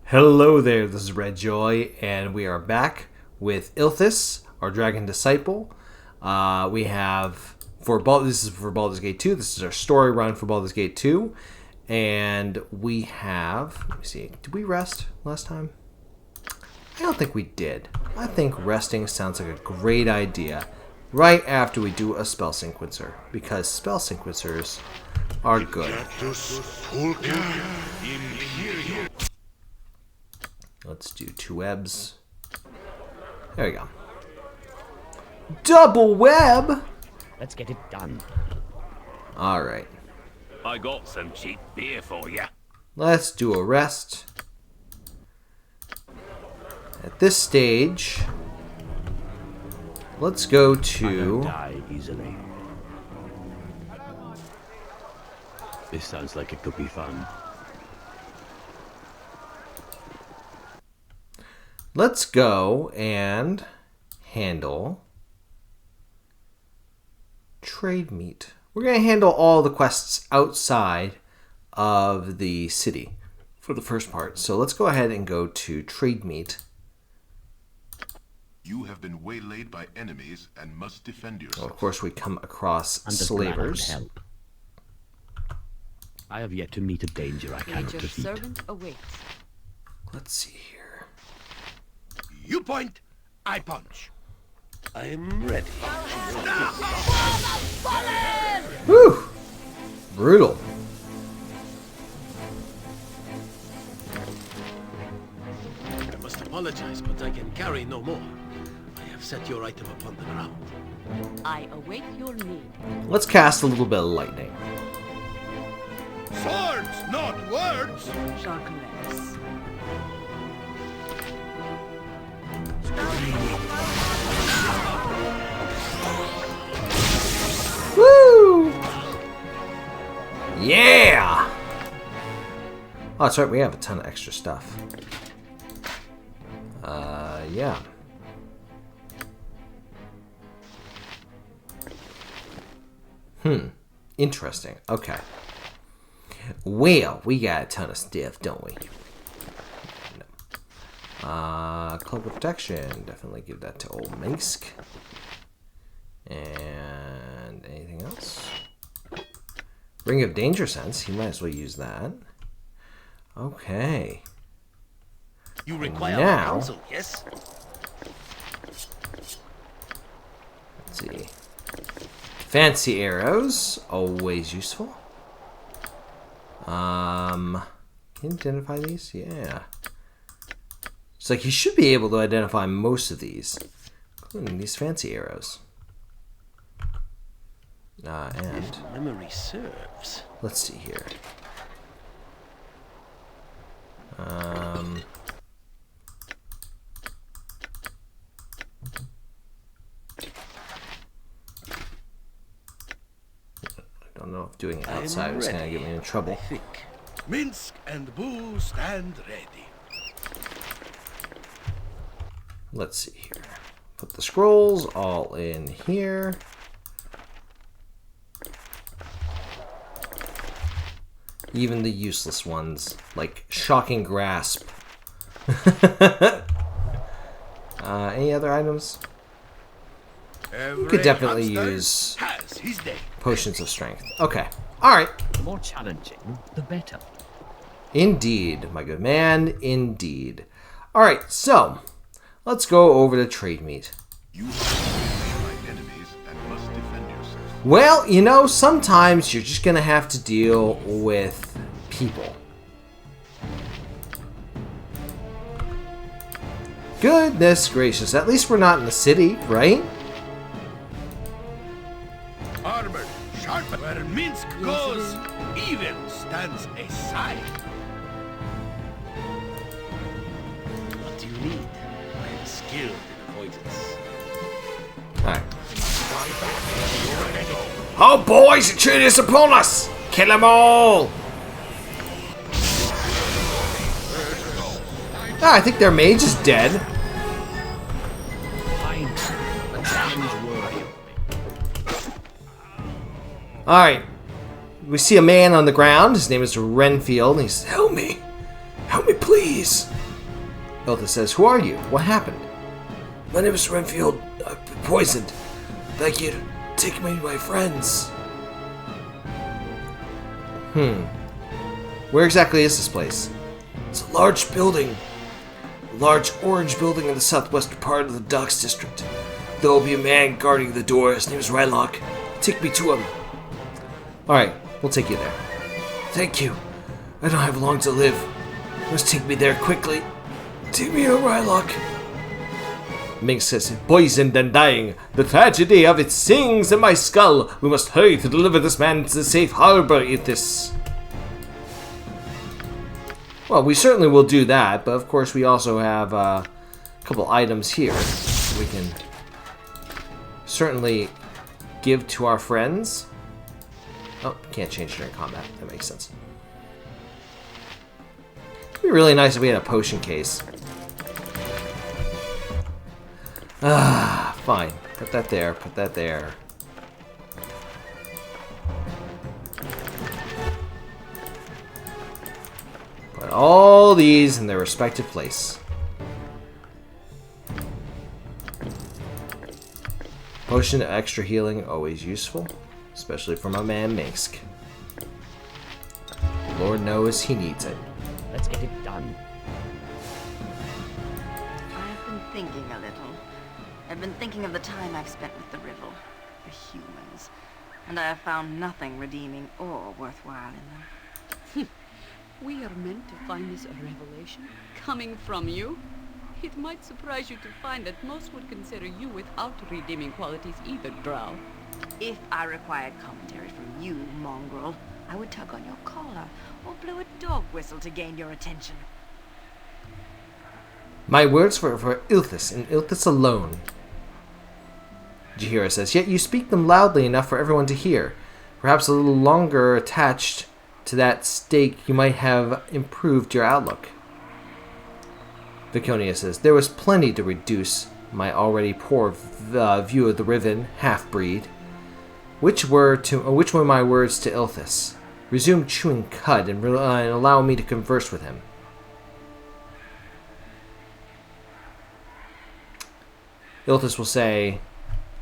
Hello there, this is Red Joy, and we are back with Ilthas, our Dragon Disciple. We have, this is for Baldur's Gate 2, this is our story run for Baldur's Gate 2, and we have, let me see, did we rest last time? I don't think we did. I think resting sounds like a great idea right after we do a spell sequencer, because spell sequencers are good. Let's do 2 webs. There we go. Double web! Let's get it done. Alright. I got some cheap beer for you. Let's do a rest. At this stage, let's go I don't to... die easily. This sounds like it could be fun. Let's go and handle trade meet. We're going to handle all the quests outside of the city for the first part. So let's go ahead and go to trade meet. You have been waylaid by enemies and must defend yourself. Well, of course, we come across slavers. Help. I have yet to meet a danger I cannot Your defeat. servant awaits. Let's see here. You point, I punch. I'm ready. Whew! Brutal. I must apologize, but I can carry no more. I have set your item upon the ground. I await your need. Let's cast a little bit of lightning. Swords, not words! Sharkness. Woo! Yeah! Oh, that's right, we have a ton of extra stuff. Yeah. Interesting. Okay. Well, we got a ton of stuff, don't we? No. Cloak of Protection. Definitely give that to old Minsk. And anything else? Ring of Danger Sense. He might as well use that. Okay. You require Now- counsel, yes? Let's see. Fancy arrows. Always useful. Can you identify these? Yeah. It's like you should be able to identify most of these, including these fancy arrows. And If memory serves. let's see here. I don't know if doing it outside is going to get me in trouble. I think. Minsk and Boo stand ready. Let's see here. Put the scrolls all in here. Even the useless ones, like Shocking Grasp. Any other items? You could definitely use Has his day. Potions of Strength. Okay. Alright. The more challenging, the better. Indeed, my good man. Indeed. Alright, so let's go over to trade meet. You have been waylaid by enemies and must defend yourself. Well, you know, sometimes you're just going to have to deal with people. Goodness gracious. At least we're not in the city, right? Armored, sharp, where Minsk goes, even stands aside. What do you need? I am skilled in avoidance. Alright. Oh, boys! Intruders upon us! Kill them all! Ah, I think their mage is dead. A challenge worthy. Alright. We see a man on the ground. His name is Renfield. And he says, help me. Help me, please. Ilthas says, "Who are you? What happened?" "My name is Renfield. I've been poisoned. Beg you to take me to my friends." Where exactly is this place? It's a large building. A large orange building in the southwestern part of the docks district. There will be a man guarding the door. His name is Rylock. Take me to him. Alright, we'll take you there. Thank you. I don't have long to live. You must take me there quickly. Take me to Rylock. Ming says, "Poisoned and dying. The tragedy of it sings in my skull. We must hurry to deliver this man to the safe harbor, Ilthas." Well, we certainly will do that, but of course we also have a couple items here we can certainly give to our friends. Oh, can't change during combat. That makes sense. It'd be really nice if we had a potion case. Fine. Put that there. Put that there. Put all these in their respective place. Potion of extra healing, always useful. Especially for my man Minsk. Lord knows he needs it. Let's get it done. I've been thinking a little. I've been thinking of the time I've spent with the Rivel, the humans, and I have found nothing redeeming or worthwhile in them. We are meant to find this a revelation coming from you. It might surprise you to find that most would consider you without redeeming qualities either, Drow. If I required commentary from you, mongrel, I would tug on your collar or blow a dog whistle to gain your attention. My words were for Ilthas, and Ilthas alone. Jahira says, "Yet you speak them loudly enough for everyone to hear. Perhaps a little longer attached to that stake, you might have improved your outlook." Viconia says, "There was plenty to reduce my already poor view of the Riven half-breed. Which were my words to Ilthas? Resume chewing cud and allow me to converse with him." Ilthas will say,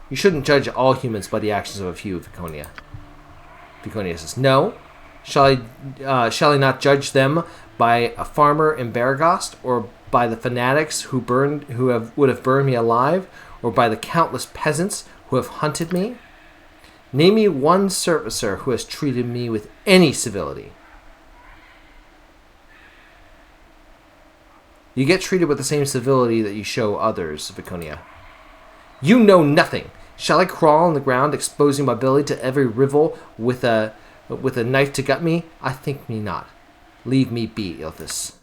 "You shouldn't judge all humans by the actions of a few, Viconia." Viconia says, "No. Shall I not judge them by a farmer in Baragost, or by the fanatics who would have burned me alive, or by the countless peasants who have hunted me? Name me one servitor who has treated me with any civility." You get treated with the same civility that you show others, Viconia. "You know nothing. Shall I crawl on the ground, exposing my belly to every rivel with a knife to gut me? I think me not. Leave me be, Ilthas."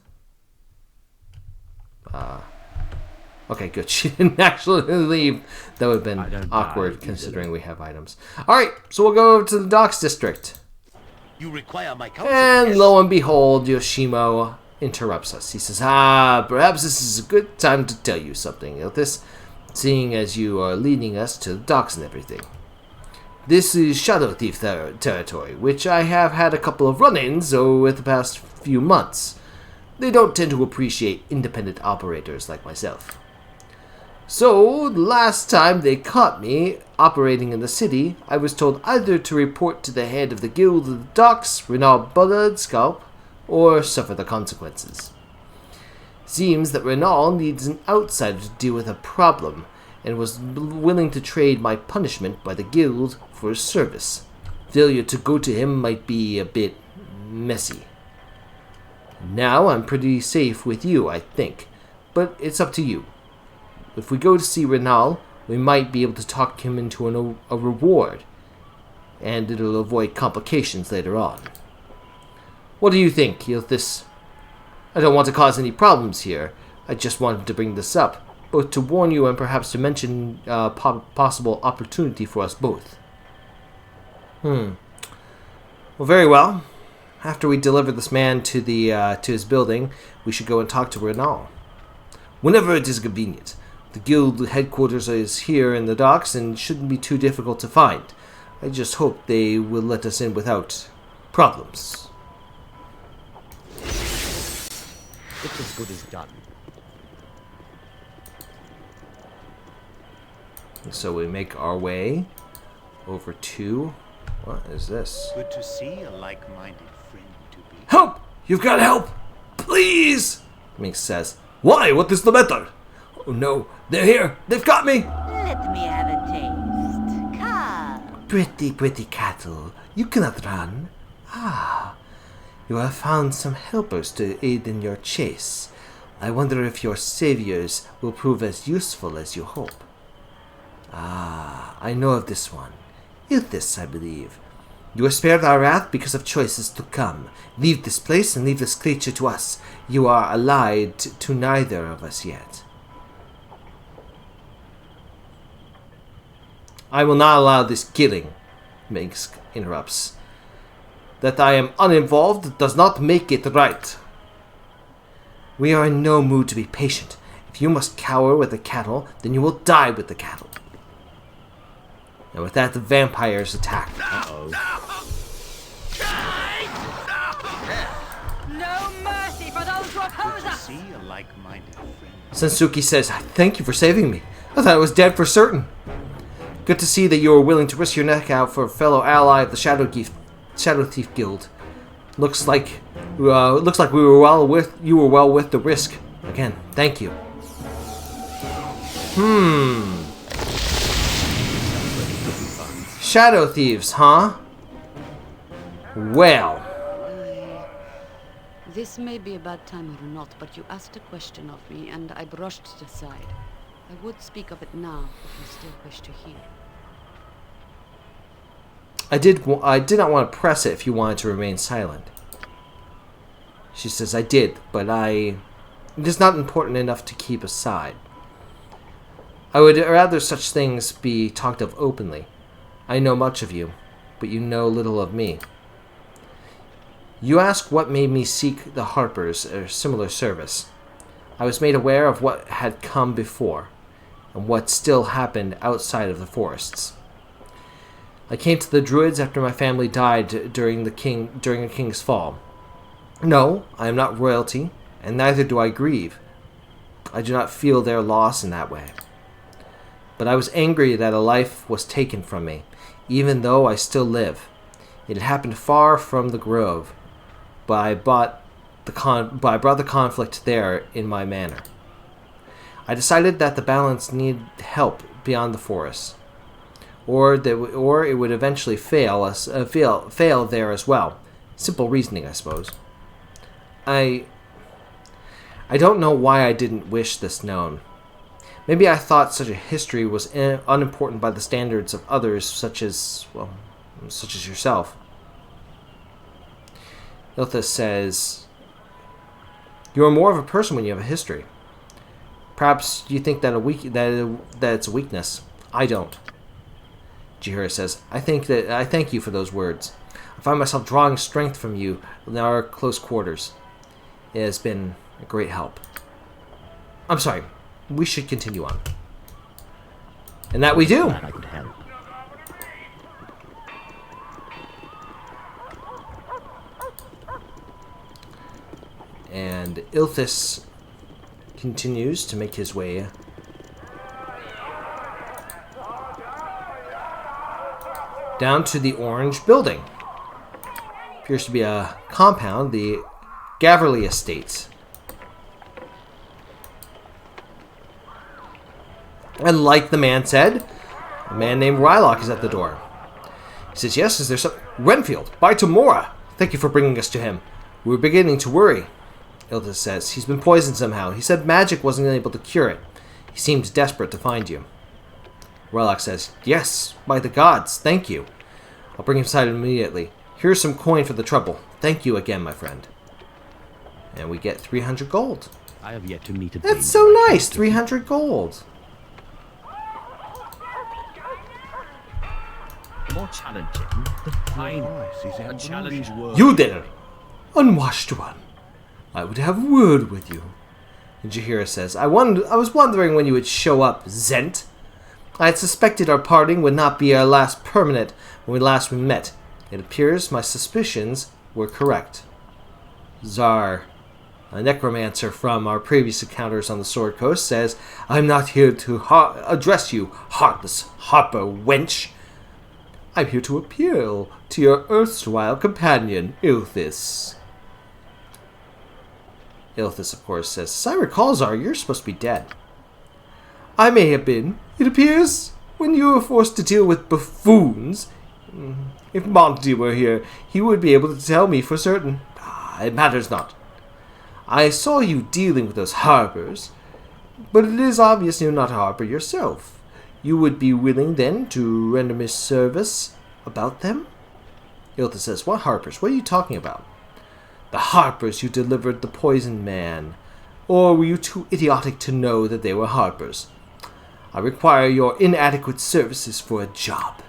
Okay, good. She didn't actually leave. That would have been awkward considering we have items. Alright, so we'll go over to the docks district. You require my counsel. And yes? lo and behold, Yoshimo interrupts us. He says, perhaps this is a good time to tell you something, Ilthas, seeing as you are leading us to the docks and everything. This is Shadow Thief territory, which I have had a couple of run-ins over the past few months. They don't tend to appreciate independent operators like myself. So, the last time they caught me operating in the city, I was told either to report to the head of the Guild of the Docks, Renaud Scalp, or suffer the consequences. Seems that Renaud needs an outsider to deal with a problem, and was willing to trade my punishment by the Guild for his service. Failure to go to him might be a bit messy. Now I'm pretty safe with you, I think, but it's up to you. If we go to see Renaud, we might be able to talk him into a reward, and it'll avoid complications later on. What do you think, Ilthas? I don't want to cause any problems here. I just wanted to bring this up, both to warn you and perhaps to mention possible opportunity for us both. Well, very well. After we deliver this man to his building, we should go and talk to Renaud. Whenever it is convenient. The guild headquarters is here in the docks and shouldn't be too difficult to find. I just hope they will let us in without problems. It's as good as done. So we make our way over to... What is this? Good to see a like-minded friend to be. Help! You've got help! Please! Minx says. Why? What is the matter? Oh no, they're here! They've got me! Let me have a taste. Come. Pretty cattle. You cannot run. Ah, you have found some helpers to aid in your chase. I wonder if your saviors will prove as useful as you hope. Ah, I know of this one. Ilthas, I believe. You are spared our wrath because of choices to come. Leave this place and leave this creature to us. You are allied to neither of us yet. I will not allow this killing, Minx interrupts. That I am uninvolved does not make it right. We are in no mood to be patient. If you must cower with the cattle, then you will die with the cattle. And with that, the vampires attack. Uh-oh. No mercy for those who oppose To us. see a like-minded friend. Sensuki says, thank you for saving me. I thought I was dead for certain. Good to see that you are willing to risk your neck out for a fellow ally of the Shadow Thief Guild. Looks like you were well worth the risk. Again, thank you. Shadow thieves, huh? Well. This may be a bad time or not, but you asked a question of me, and I brushed it aside. I would speak of it now, if you still wish to hear. I did not want to press it if you wanted to remain silent. She says, I did, but it is not important enough to keep aside. I would rather such things be talked of openly. I know much of you, but you know little of me. You ask what made me seek the Harpers or similar service. I was made aware of what had come before, and what still happened outside of the forests. I came to the Druids after my family died during a king's fall. No, I am not royalty, and neither do I grieve. I do not feel their loss in that way. But I was angry that a life was taken from me, even though I still live. It had happened far from the grove, but I brought the conflict there in my manner. I decided that the balance needed help beyond the forest, or it would eventually fail there as well. Simple reasoning, I suppose. I don't know why I didn't wish this known. Maybe I thought such a history was unimportant by the standards of others, such as yourself. Ilthas says, you are more of a person when you have a history. Perhaps you think that it's a weakness. I don't. Jihira says, I thank you for those words. I find myself drawing strength from you in our close quarters. It has been a great help. I'm sorry. We should continue on. And that we do. Glad I could help. And Ilthas continues to make his way down to the orange building. Appears to be a compound, the Gaverly Estates. And like the man said, a man named Rylock is at the door. He says, yes, is there some... Renfield, by Tamora! Thank you for bringing us to him. We were beginning to worry. Ilthas says, he's been poisoned somehow. He said magic wasn't able to cure it. He seemed desperate to find you. Rylock says, yes, by the gods, thank you. I'll bring him inside immediately. Here's some coin for the trouble. Thank you again, my friend. And we get 300 gold. I have yet to meet a That's so nice, 300 gold. More challenging. The fine. A challenge word. You there, unwashed one. I would have a word with you. And Jahira says, I was wondering when you would show up, Zent. I had suspected our parting would not be our last permanent when we met. It appears my suspicions were correct. Zar, A necromancer from our previous encounters on the Sword Coast says, I'm not here to address you, heartless harper wench. I'm here to appeal to your erstwhile companion, Ilthas. Ilthas, of course, says, as I recall, Zar, you're supposed to be dead. I may have been. It appears when you were forced to deal with buffoons. If Monty were here, he would be able to tell me for certain. It matters not. I saw you dealing with those harpers, but it is obvious you're not a harper yourself. You would be willing, then, to render me service about them? Ilthas says, what harpers? What are you talking about? The harpers who delivered the poisoned man. Or were you too idiotic to know that they were harpers? I require your inadequate services for a job.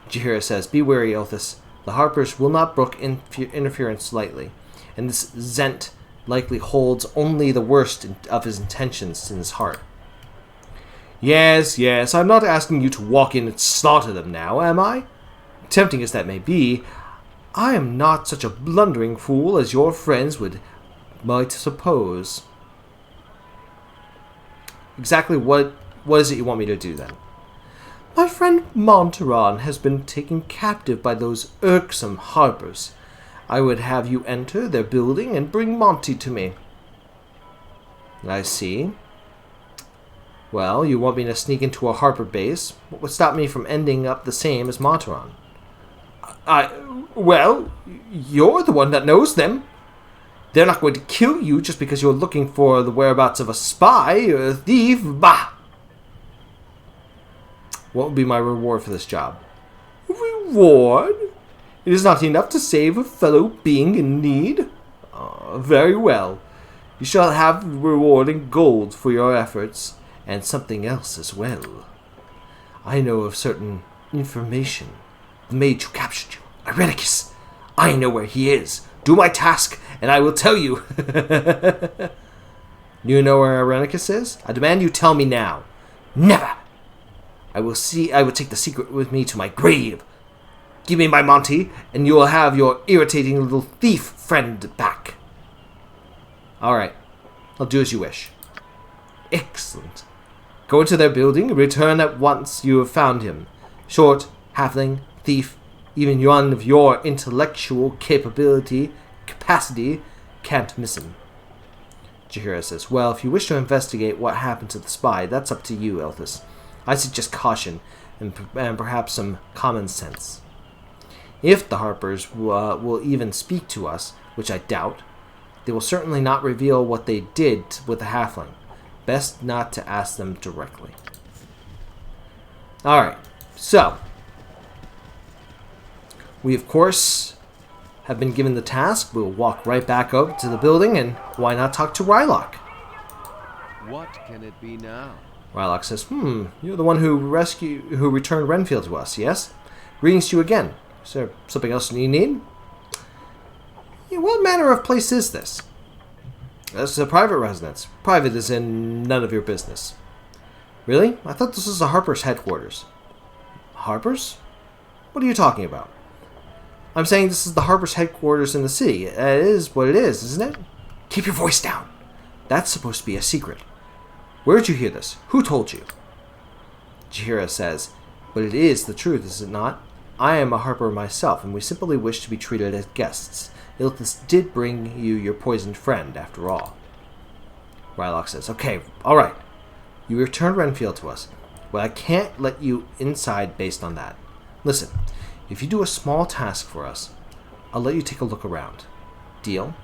Jaheira says, be wary, Ilthas. The harpers will not brook interference lightly, and this Zent likely holds only the worst of his intentions in his heart. Yes, I'm not asking you to walk in and slaughter them now, am I? Tempting as that may be, I am not such a blundering fool as your friends might suppose. Exactly what is it you want me to do, then? My friend Montaron has been taken captive by those irksome harpers. I would have you enter their building and bring Monty to me. I see. Well, you want me to sneak into a harper base? What would stop me from ending up the same as Montaron? Well, you're the one that knows them. They're not going to kill you just because you're looking for the whereabouts of a spy or a thief. Bah! What would be my reward for this job? Reward? It is not enough to save a fellow being in need? Very well. You shall have reward in gold for your efforts, and something else as well. I know of certain information. The mage who captured you, Irenicus. I know where he is. Do my task, and I will tell you. You know where Irenicus is? I demand you tell me now. Never! I will take the secret with me to my grave. Give me my Monty, and you will have your irritating little thief friend back. Alright. I'll do as you wish. Excellent. Go into their building and return at once you have found him. Short, halfling, thief, even one of your intellectual capacity can't miss him. Jaheira says, well, if you wish to investigate what happened to the spy, that's up to you, Ilthas. I suggest caution and perhaps some common sense. If the harpers will even speak to us, which I doubt, they will certainly not reveal what they did with the halfling. Best not to ask them directly. Alright, so we of course have been given the task. We'll walk right back up to the building, and why not talk to Rylock? What can it be now? Rylock says, you're the one who returned Renfield to us, yes? Greetings to you again. Is there something else you need? Yeah, what manner of place is this? This is a private residence. Private is in none of your business. Really? I thought this was the Harper's headquarters. Harper's? What are you talking about? I'm saying this is the Harper's headquarters in the city. It is what it is, isn't it? Keep your voice down. That's supposed to be a secret. Where did you hear this? Who told you? Jaheira says, but it is the truth, is it not? I am a harper myself, and we simply wish to be treated as guests. Ilthas did bring you your poisoned friend, after all. Rylock says, okay, alright. You returned Renfield to us. Well, I can't let you inside based on that. Listen, if you do a small task for us, I'll let you take a look around. Deal?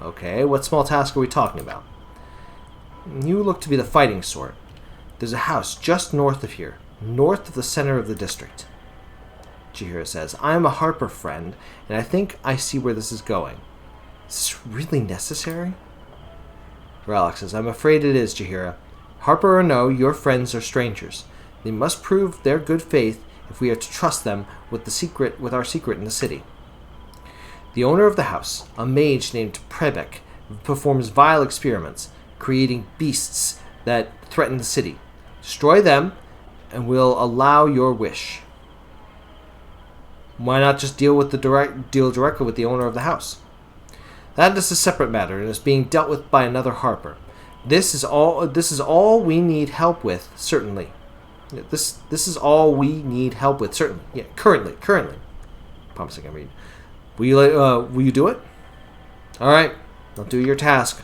Okay, what small task are we talking about? You look to be the fighting sort. There's a house just north of here, north of the center of the district. Jaheira says, I am a harper friend, and I think I see where this is going. Is this really necessary? Rylock says, I'm afraid it is, Jaheira. Harper or no, your friends are strangers. They must prove their good faith if we are to trust them with our secret in the city. The owner of the house, a mage named Prebek, performs vile experiments, creating beasts that threaten the city. Destroy them, and we'll allow your wish. Why not just deal directly with the owner of the house? That is a separate matter and is being dealt with by another harper. This is all we need help with, certainly. This is all we need help with, certainly. Yeah, currently. Promise I can read. Will you do it? All right. I'll do your task.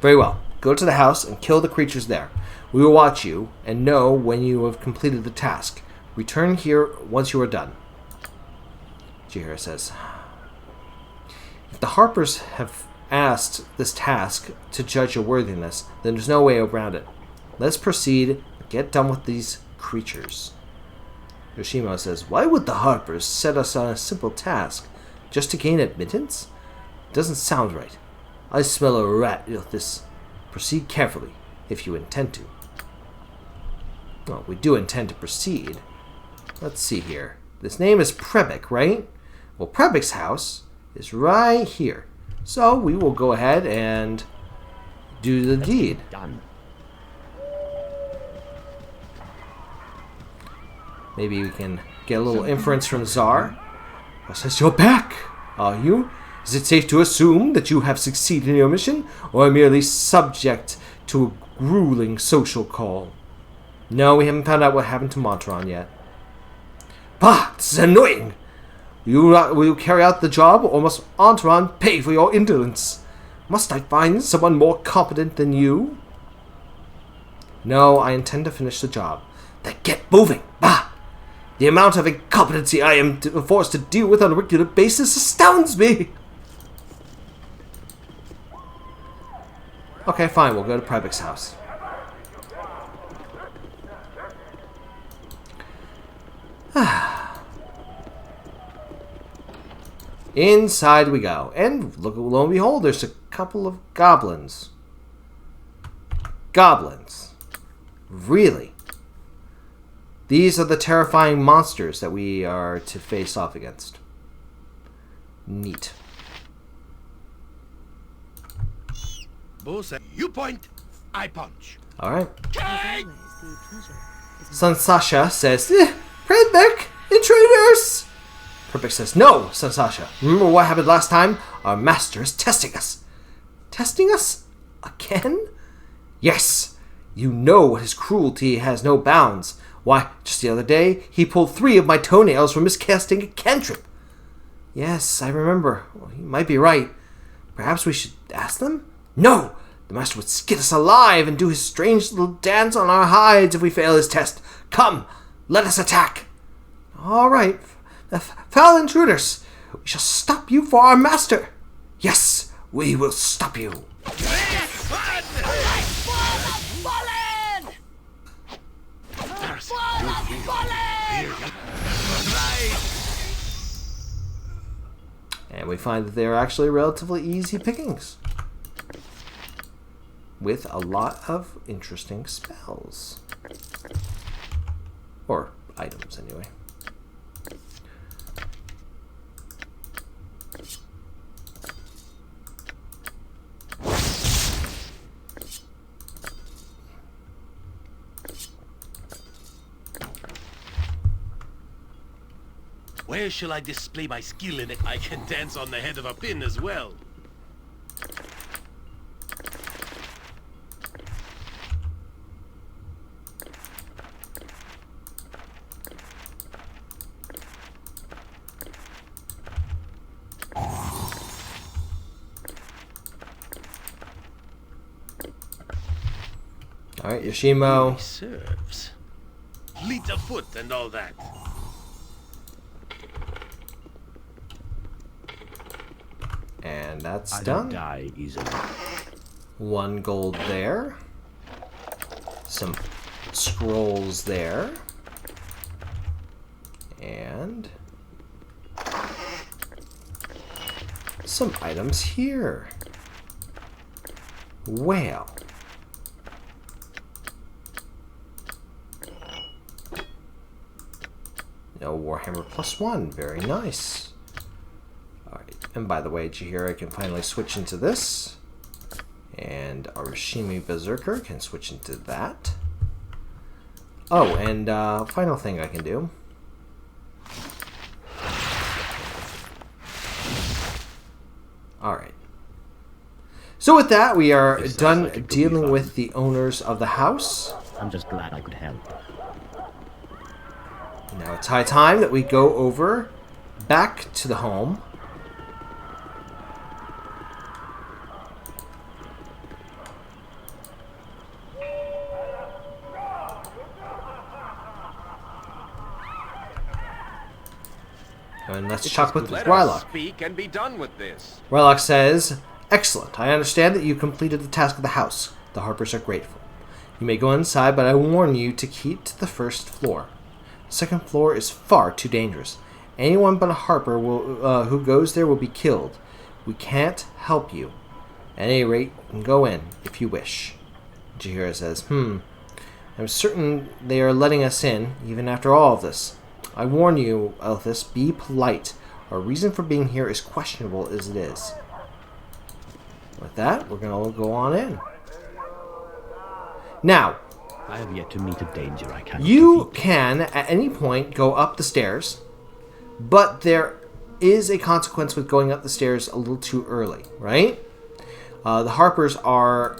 Very well. Go to the house and kill the creatures there. We will watch you and know when you have completed the task. Return here once you are done. Chihira says, if the Harpers have asked this task to judge your worthiness, then there's no way around it. Let's proceed and get done with these creatures. Yoshimo says, why would the Harpers set us on a simple task just to gain admittance? It doesn't sound right. I smell a rat, Ilthas. Proceed carefully, if you intend to. Well, we do intend to proceed. Let's see here. This name is Prebic, right? Well, Prebic's house is right here. So we will go ahead and do the deed. Done. Maybe we can get a little inference from Czar. What says you're back? Are you? Is it safe to assume that you have succeeded in your mission, or are merely subject to a grueling social call? No, we haven't found out what happened to Montron yet. Bah! This is annoying! Will you carry out the job, or must Montron pay for your indolence? Must I find someone more competent than you? No, I intend to finish the job. Then get moving! Bah! The amount of incompetency I am forced to deal with on a regular basis astounds me! Okay, fine, we'll go to Prebic's house. Inside we go. And look, lo and behold, there's a couple of goblins. Goblins. Really? These are the terrifying monsters that we are to face off against. Neat. Bo said, you point, I punch. Alright. Sansasha says, Prebic, intruders! Prebic says, no, Sansasha. Remember what happened last time? Our master is testing us. Testing us? Again? Yes. You know his cruelty has no bounds. Why, just the other day, he pulled 3 of my toenails for miscasting a cantrip. Yes, I remember. Well, he might be right. Perhaps we should ask them? No! The master would skin us alive and do his strange little dance on our hides if we fail his test. Come, let us attack. All right. Foul intruders, we shall stop you for our master. Yes, we will stop you. And we find that they're actually relatively easy pickings, with a lot of interesting spells. Or items, anyway. Where shall I display my skill in it? I can dance on the head of a pin as well. Alright, Yoshimo. Serves. Fleet of foot and all that. And that's I done. don't die easily. 1 gold there. Some scrolls there. And some items here. Well. No Warhammer +1. Very nice. Alright, and by the way, Chihira can finally switch into this. And Arashimi Berserker can switch into that. Oh, and final thing I can do. Alright. So with that, we are This sounds done like it could be dealing fun. with the owners of the house. I'm just glad I could help. Now it's high time that we go over back to the home. And let's talk with Let Rylock. us speak and be done with this. Rylock says, "Excellent. I understand that you completed the task of the house. The Harpers are grateful. You may go inside, but I warn you to keep to the first floor. The second floor is far too dangerous. Anyone but a Harper who goes there will be killed. We can't help you. At any rate, you can go in if you wish." Jahira says, I'm certain they are letting us in, even after all of this. I warn you, Ilthas, be polite. Our reason for being here is questionable as it is. With that, we're going to go on in. Now, I have yet to meet a danger I cannot you defeat. can, at any point, go up the stairs, but there is a consequence with going up the stairs a little too early, right? The Harpers are...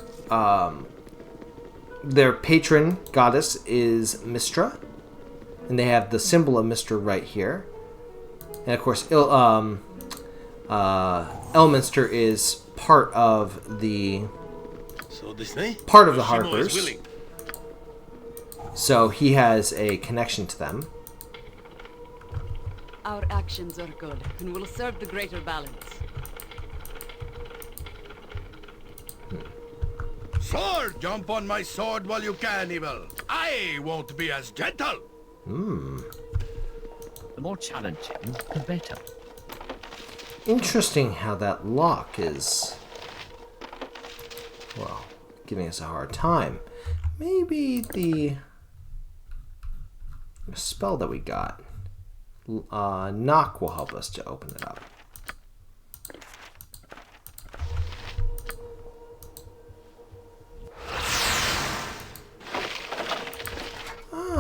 their patron goddess is Mystra, and they have the symbol of Mystra right here. And of course, Elminster is part of the So this night, part of the Shimo is Harpers, willing. so he has a connection to them. Our actions are good and will serve the greater balance. Sword! Jump on my sword while you can, Evil. I won't be as gentle. The more challenging, the better. Interesting how that lock is, well, giving us a hard time. Maybe the spell that we got, knock, will help us to open it up.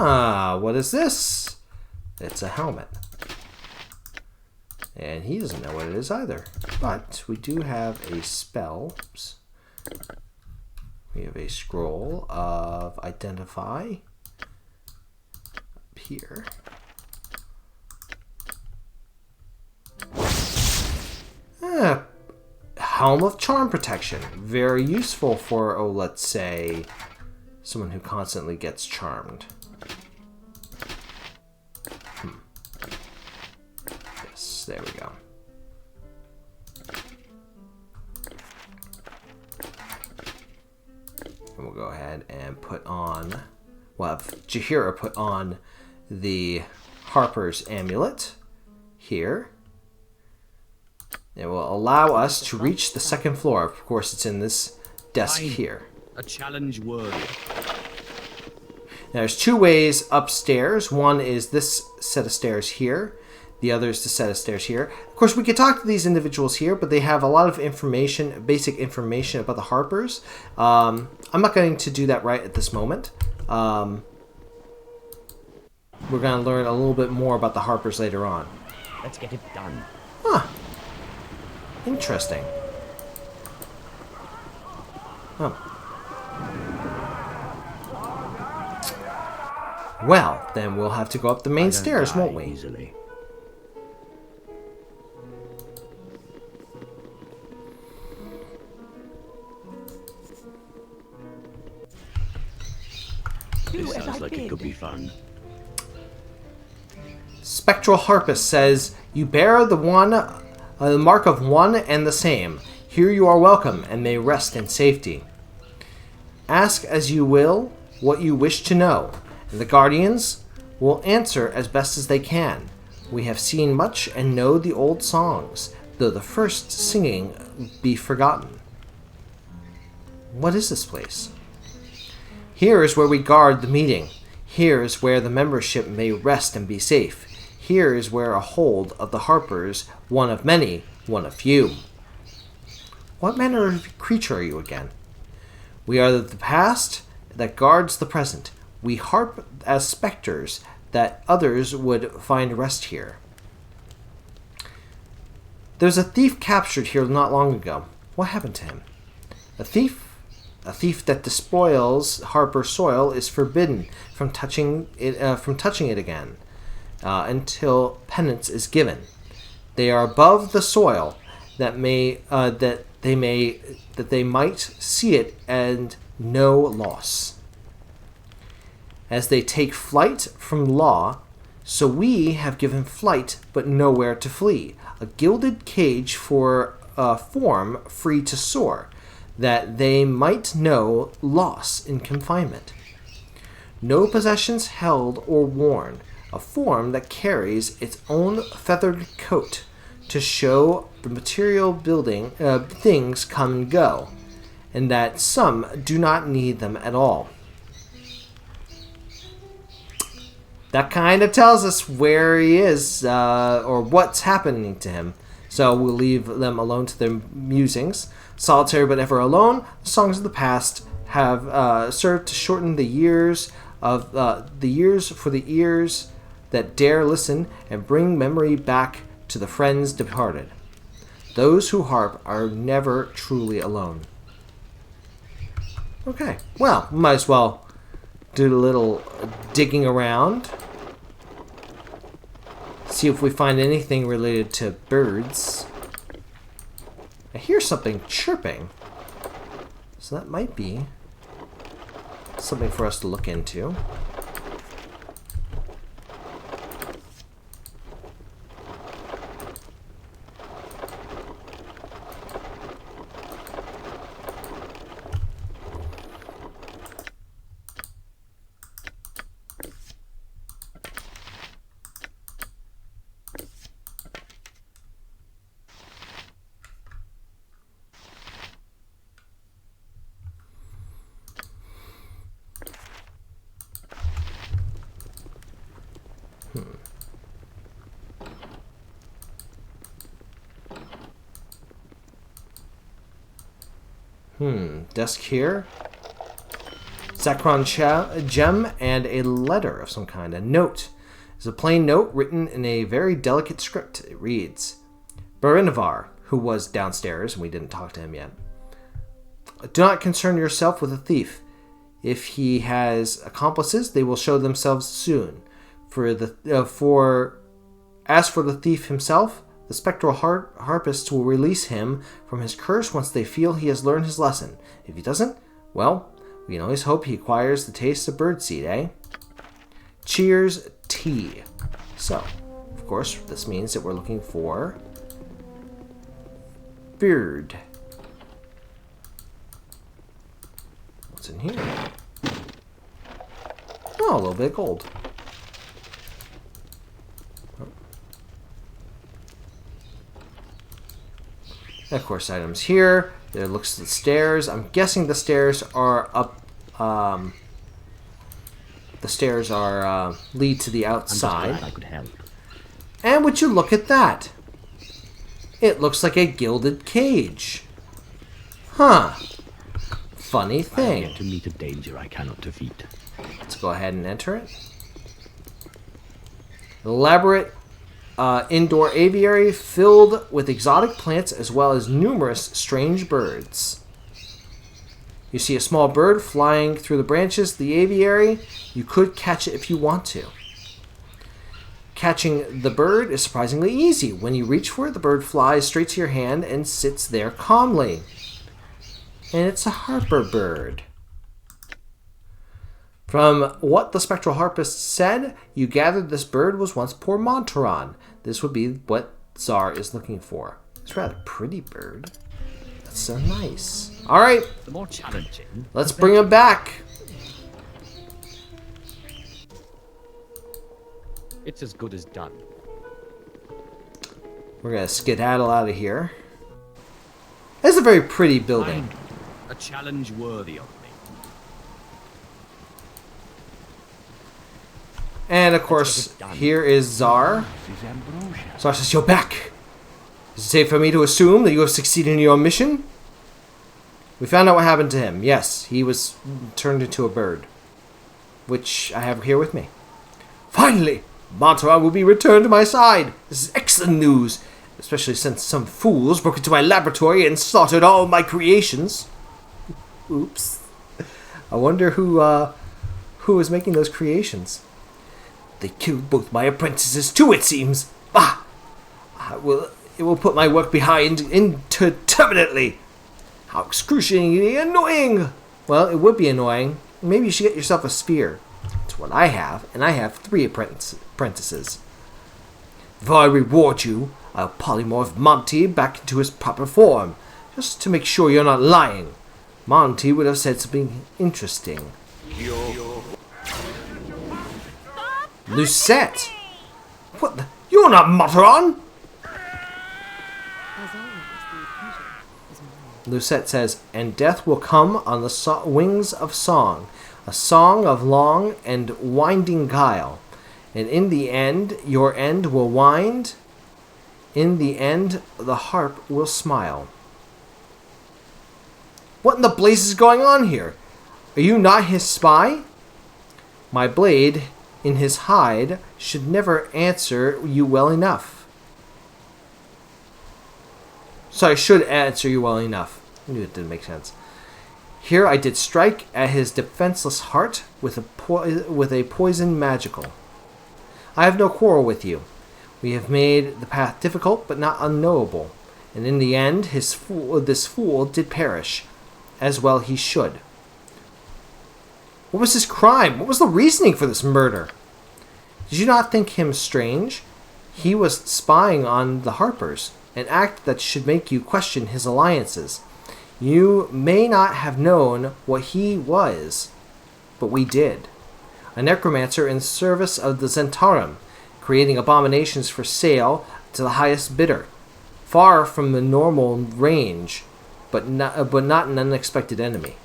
Ah, what is this? It's a helmet. And he doesn't know what it is either. But we do have a spell. Oops. We have a scroll of identify up here. Helm of Charm Protection. Very useful for, let's say, someone who constantly gets charmed. Yes, there we go. And we'll go ahead and put on, we'll have Jahira put on the Harper's amulet here. It will allow us to reach the second floor. Of course, it's in this desk Fine. here. A challenge worthy. Now, there's two ways upstairs. One is this set of stairs here. The other is the set of stairs here. Of course, we could talk to these individuals here, but they have a lot of information, basic information about the Harpers. I'm not going to do that right at this moment. We're going to learn a little bit more about the Harpers later on. Let's get it done. Huh. Interesting. Oh. Well, then we'll have to go up the main stairs, won't we? Easily. This sounds like it could be fun. Spectral Harpist says, "You bear the mark of one and the same. Here you are welcome, and may rest in safety. Ask as you will what you wish to know, and the Guardians will answer as best as they can. We have seen much and know the old songs, though the first singing be forgotten." What is this place? "Here is where we guard the meeting. Here is where the membership may rest and be safe. Here is where a hold of the Harpers, one of many, one of few." What manner of creature are you again? "We are the past that guards the present. We harp as specters that others would find rest here." There's a thief captured here not long ago. What happened to him? A thief that despoils Harper soil is forbidden from touching it again until penance is given. They are above the soil that they might see it and no loss. As they take flight from law, so we have given flight but nowhere to flee. A gilded cage for a form free to soar, that they might know loss in confinement. No possessions held or worn, a form that carries its own feathered coat to show the material things come and go, and that some do not need them at all. That kind of tells us where he is, or what's happening to him. So we'll leave them alone to their musings. Solitary but ever alone, the songs of the past have served to shorten the years for the ears that dare listen and bring memory back to the friends departed. Those who harp are never truly alone. Okay, well, might as well do a little digging around. See if we find anything related to birds. I hear something chirping. So that might be something for us to look into. Desk here. Sacron gem and a letter of some kind. A note. It's a plain note written in a very delicate script. It reads, Berenivar, who was downstairs, and we didn't talk to him yet. Do not concern yourself with a thief. If he has accomplices, they will show themselves soon. As for the thief himself, the spectral harpists will release him from his curse once they feel he has learned his lesson. If he doesn't, well, we can always hope he acquires the taste of birdseed, eh? Cheers, tea. So, of course, this means that we're looking for bird. What's in here? Oh, a little bit of gold. And of course, items here. There looks at the stairs. I'm guessing the stairs are up. The stairs are lead to the outside. I'm just glad I could help. And would you look at that? It looks like a gilded cage. Huh. Funny I thing. get to meet a danger I cannot defeat. Let's go ahead and enter it. Elaborate indoor aviary filled with exotic plants as well as numerous strange birds. You see a small bird flying through the branches of the aviary. You could catch it if you want to. Catching the bird is surprisingly easy. When you reach for it, the bird flies straight to your hand and sits there calmly. And it's a harper bird. From what the spectral harpist said, you gathered this bird was once poor Montaron. This would be what Czar is looking for. It's a rather pretty bird. That's so nice. All right, The more challenging. let's bring him back. It's as good as done. We're going to skedaddle out of here. It's a very pretty building. A challenge worthy of me. And of course, here is Czar. Czar says, you're back. Is it safe for me to assume that you have succeeded in your mission? We found out what happened to him. Yes, he was turned into a bird. Which I have here with me. Finally! Montaron will be returned to my side. This is excellent news. Especially since some fools broke into my laboratory and slaughtered all my creations. Oops. I wonder who was making those creations. They killed both my apprentices too, it seems. Bah! It will put my work behind interminably. How excruciatingly annoying! Well, it would be annoying. Maybe you should get yourself a spear. It's what I have, and I have 3 apprentices. If I reward you, I'll polymorph Monty back into his proper form, just to make sure you're not lying. Monty would have said something interesting. Lucette! What the? You're not Motteron! As always, the pleasure is mine. Lucette says, and death will come on the wings of song, a song of long and winding guile. And in the end, your end will wind. In the end, the harp will smile. What in the blazes is going on here? Are you not his spy? My blade in his hide should never answer you well enough. Sorry, should answer you well enough. I knew it didn't make sense. Here I did strike at his defenseless heart with a poison magical. I have no quarrel with you. We have made the path difficult but not unknowable, and in the end this fool did perish, as well he should. What was his crime? What was the reasoning for this murder? Did you not think him strange? He was spying on the Harpers, an act that should make you question his alliances. You may not have known what he was, but we did. A necromancer in service of the Zentarum, creating abominations for sale to the highest bidder, far from the normal range, but not an unexpected enemy.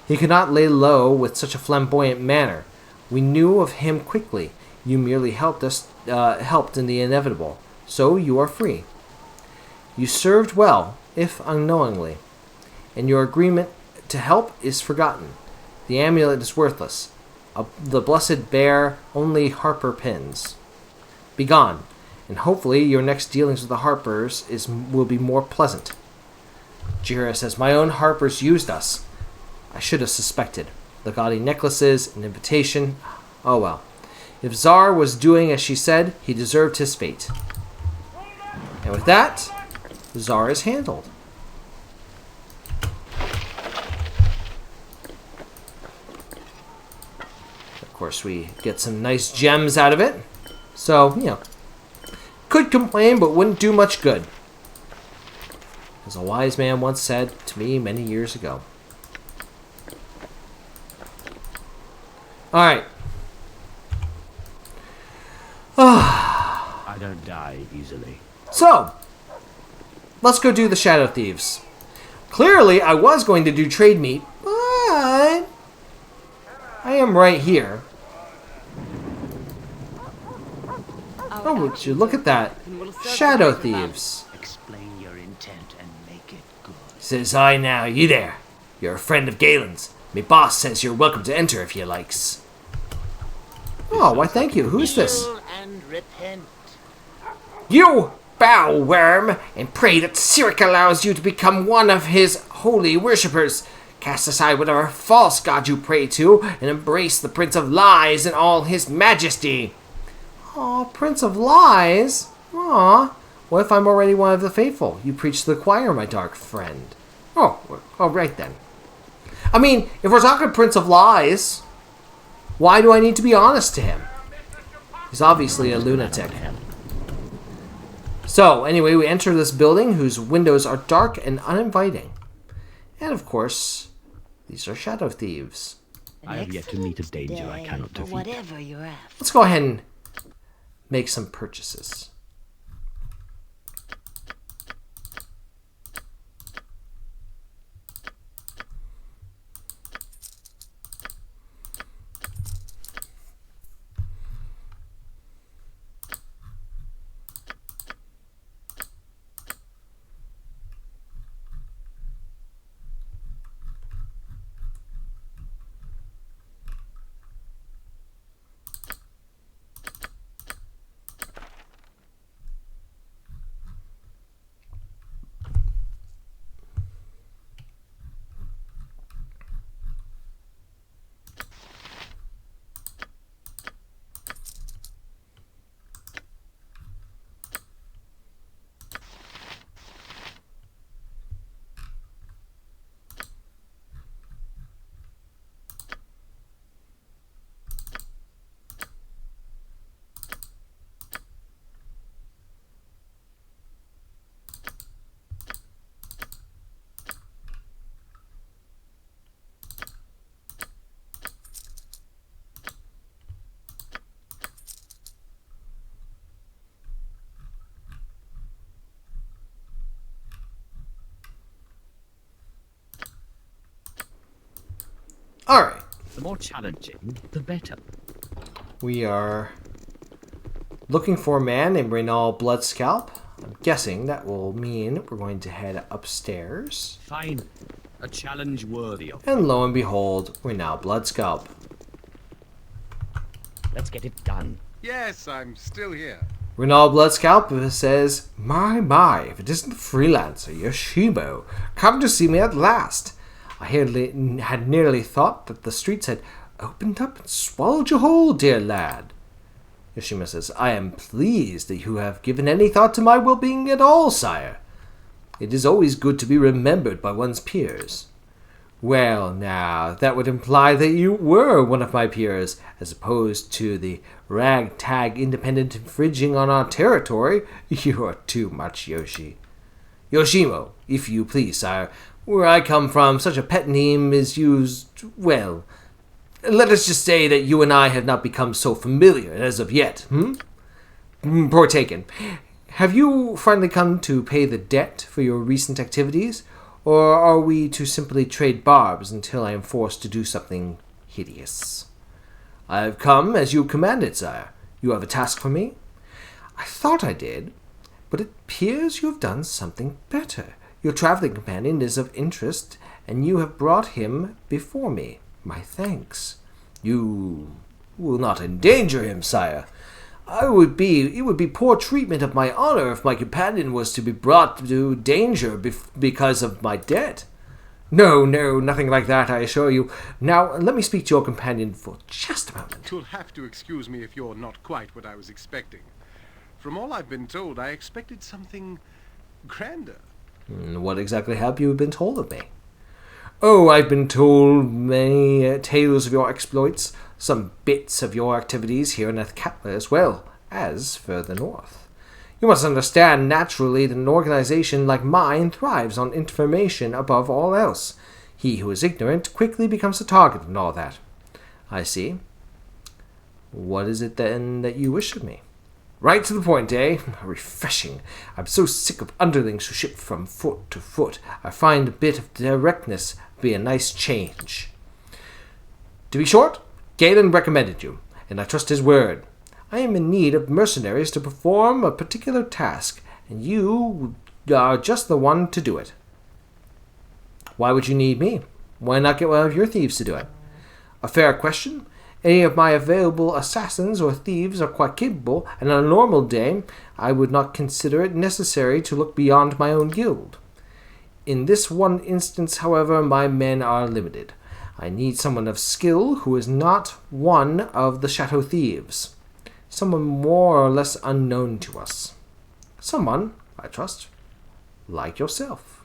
He could not lay low with such a flamboyant manner. We knew of him quickly. You merely helped in the inevitable, so you are free. You served well, if unknowingly, and your agreement to help is forgotten. The amulet is worthless. The blessed bear only Harper pins. Begone, and hopefully your next dealings with the Harpers will be more pleasant. Jira says, my own Harpers used us. I should have suspected. The gaudy necklaces, an invitation. Oh well. If Czar was doing as she said, he deserved his fate. And with that, Czar is handled. Of course, we get some nice gems out of it. So, could complain, but wouldn't do much good. As a wise man once said to me many years ago. Alright. I don't die easily. So, let's go do the Shadow Thieves. Clearly, I was going to do trade meat, but I am right here. Oh, would you look at that? Shadow Thieves. Explain your intent and make it good. Says I now, you there. You're a friend of Galen's. Me boss says you're welcome to enter if you likes. Oh, why thank you. Who's this? And repent. You bow worm, and pray that Cyric allows you to become one of his holy worshippers. Cast aside whatever false god you pray to, and embrace the Prince of Lies in all his majesty. Aw, Prince of Lies? Aw. What if I'm already one of the faithful? You preach to the choir, my dark friend. Oh, right then. I mean, if we're talking Prince of Lies, why do I need to be honest to him? He's obviously a lunatic. So, anyway, we enter this building whose windows are dark and uninviting. And, of course, these are Shadow Thieves. I have yet to meet a danger I cannot defeat. Whatever you're after. Let's go ahead and make some purchases. Alright. The more challenging, the better. We are looking for a man named Reynald Bloodscalp. I'm guessing that will mean we're going to head upstairs. Fine. A challenge worthy of. And lo and behold, Reynald Bloodscalp. Let's get it done. Yes, I'm still here. Reynald Bloodscalp says, My, if it isn't the freelancer, Yoshimo, come to see me at last. I had nearly thought that the streets had opened up and swallowed you whole, dear lad. Yoshimo says, I am pleased that you have given any thought to my well-being at all, sire. It is always good to be remembered by one's peers. Well, now, that would imply that you were one of my peers, as opposed to the ragtag independent infringing on our territory. You are too much, Yoshimo, if you please, sire. Where I come from, such a pet name is used, well, let us just say that you and I have not become so familiar as of yet, Point taken. Have you finally come to pay the debt for your recent activities, or are we to simply trade barbs until I am forced to do something hideous? I have come as you commanded, sire. You have a task for me? I thought I did, but it appears you have done something better. Your traveling companion is of interest, and you have brought him before me. My thanks. You will not endanger him, sire. It would be poor treatment of my honor if my companion was to be brought to danger because of my debt. No, nothing like that, I assure you. Now, let me speak to your companion for just a moment. You'll have to excuse me if you're not quite what I was expecting. From all I've been told, I expected something grander. What exactly have you been told of me? Oh, I've been told many tales of your exploits, some bits of your activities here in Athkatla as well as further north. You must understand, naturally, that an organization like mine thrives on information above all else. He who is ignorant quickly becomes a target and all that. I see. What is it then that you wish of me? Right to the point, eh? Refreshing. I'm so sick of underlings who ship from foot to foot. I find a bit of directness be a nice change. To be short, Galen recommended you, and I trust his word. I am in need of mercenaries to perform a particular task, and you are just the one to do it. Why would you need me? Why not get one of your thieves to do it? A fair question. Any of my available assassins or thieves are quite capable, and on a normal day, I would not consider it necessary to look beyond my own guild. In this one instance, however, my men are limited. I need someone of skill who is not one of the Chateau Thieves. Someone more or less unknown to us. Someone, I trust, like yourself.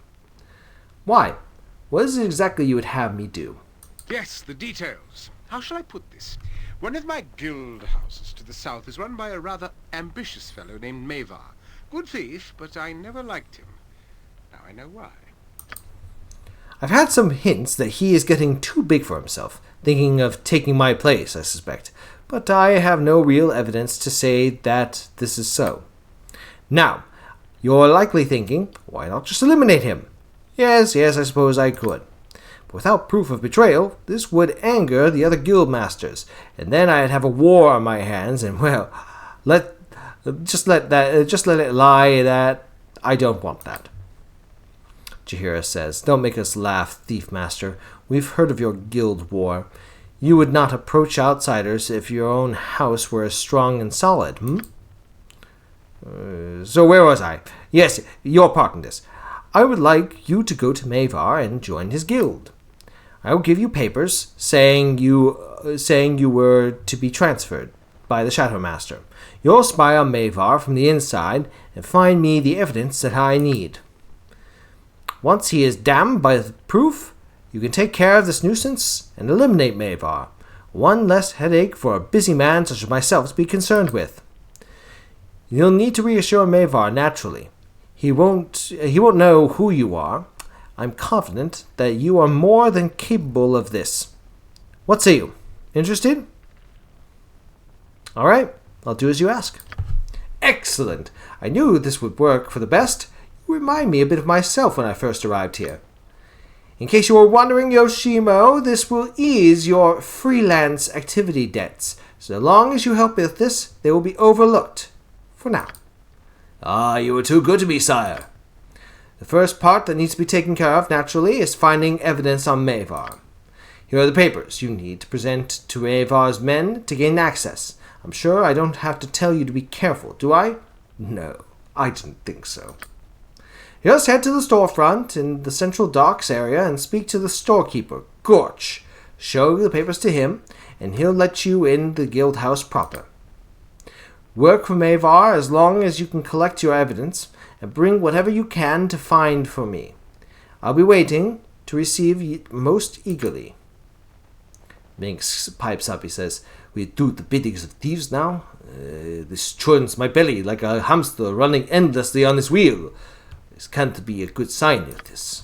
Why? What is it exactly you would have me do? Yes, the details. How shall I put this? One of my guild houses to the south is run by a rather ambitious fellow named Mavar. Good thief, but I never liked him. Now I know why. I've had some hints that he is getting too big for himself, thinking of taking my place, I suspect, but I have no real evidence to say that this is so. Now, you're likely thinking, why not just eliminate him? Yes, I suppose I could. But without proof of betrayal, this would anger the other guild masters, and then I'd have a war on my hands, and well, just let it lie that I don't want that. Jaheira says, Don't make us laugh, Thief Master. We've heard of your guild war. You would not approach outsiders if your own house were as strong and solid, So where was I? Yes, your part in this. I would like you to go to Mavar and join his guild. I will give you papers saying you were to be transferred by the Shadow Master. You'll spy on Mavar from the inside and find me the evidence that I need. Once he is damned by the proof, you can take care of this nuisance and eliminate Mavar. One less headache for a busy man such as myself to be concerned with. You'll need to reassure Mavar naturally. He won't know who you are. I'm confident that you are more than capable of this. What say you? Interested? All right, I'll do as you ask. Excellent. I knew this would work for the best. You remind me a bit of myself when I first arrived here. In case you were wondering, Yoshimo, this will ease your freelance activity debts. So long as you help with this, they will be overlooked. For now. Ah, you are too good to me, sire. The first part that needs to be taken care of, naturally, is finding evidence on Mavar. Here are the papers you need to present to Mavar's men to gain access. I'm sure I don't have to tell you to be careful, do I? No, I didn't think so. Just head to the storefront in the central docks area and speak to the storekeeper, Gorch. Show the papers to him, and he'll let you in the guild house proper. Work for Mavar as long as you can collect your evidence, and bring whatever you can to find for me. I'll be waiting to receive you most eagerly. Minx pipes up. He says, "We do the biddings of thieves now? This churns my belly like a hamster running endlessly on his wheel. This can't be a good sign, Ilthas."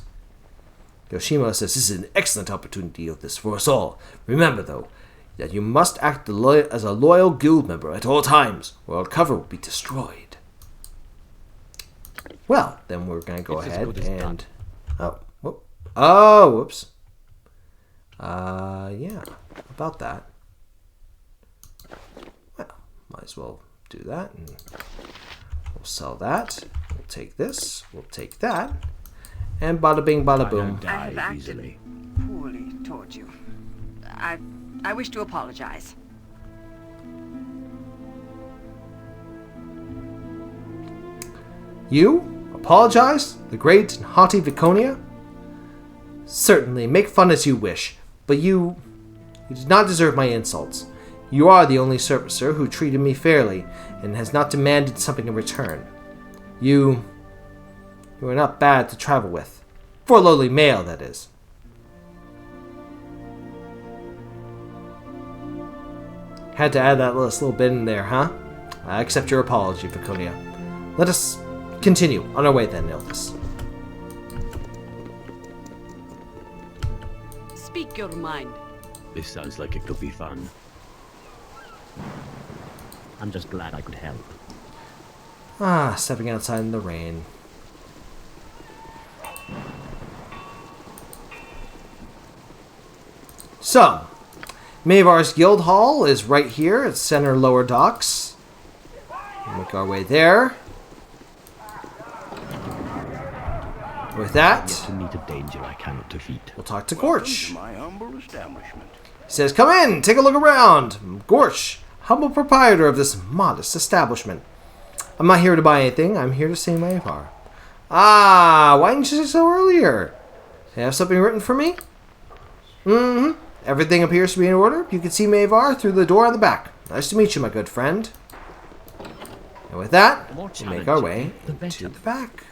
Yoshimo says, "This is an excellent opportunity, Ilthas, for us all. Remember, though, that you must act as a loyal guild member at all times, or our cover will be destroyed." Well, then we're going to go ahead and... whoops. Yeah, about that. Well, might as well do that, and we'll sell that. We'll take this, we'll take that, and bada bing, bada boom. I have acted poorly towards you. I wish to apologize. You? Apologize? The great and haughty Viconia? Certainly, make fun as you wish, but you did not deserve my insults. You are the only servicer who treated me fairly, and has not demanded something in return. You are not bad to travel with. For a lowly male, that is. Had to add that little bit in there, huh? I accept your apology, Viconia. Let us continue on our way then, Ilthas. Speak your mind. This sounds like it could be fun. I'm just glad I could help. Stepping outside in the rain. So, Mavar's Guild Hall is right here at Center Lower Docks. We'll make our way there. With that, Yet to meet a danger I cannot defeat. we'll talk to Gorch. My humble establishment. He says, "Come in, take a look around. Gorch, humble proprietor of this modest establishment. I'm not here to buy anything. I'm here to see Mavar." "Ah, why didn't you say so earlier? You have something written for me?" "Mm-hmm. Everything appears to be in order. You can see Mavar through the door on the back. Nice to meet you, my good friend." And with that, The more we make our way challenging, the into better. the back.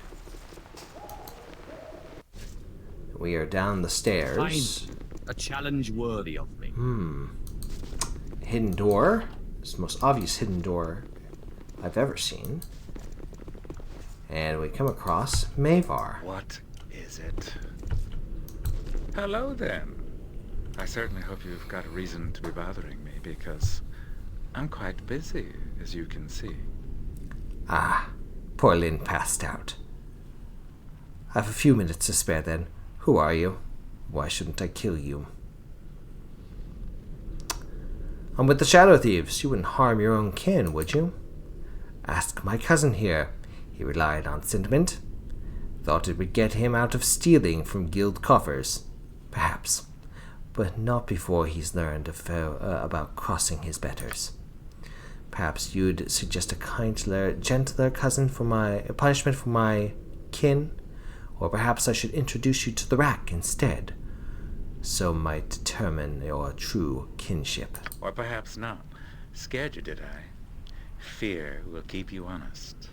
We are down the stairs. Find a challenge worthy of me. Hidden door. It's the most obvious hidden door I've ever seen. And we come across Mavar. What is it? Hello, then. I certainly hope you've got a reason to be bothering me, because I'm quite busy, as you can see. Ah, poor Lynn passed out. I have a few minutes to spare then. Who are you? Why shouldn't I kill you? I'm with the Shadow Thieves. You wouldn't harm your own kin, would you? Ask my cousin here. He relied on sentiment. Thought it would get him out of stealing from guild coffers. Perhaps. But not before he's learned about crossing his betters. Perhaps you'd suggest a kindler, gentler cousin for my punishment for my kin? Or perhaps I should introduce you to the rack instead. So might determine your true kinship. Or perhaps not. Scared you, did I? Fear will keep you honest.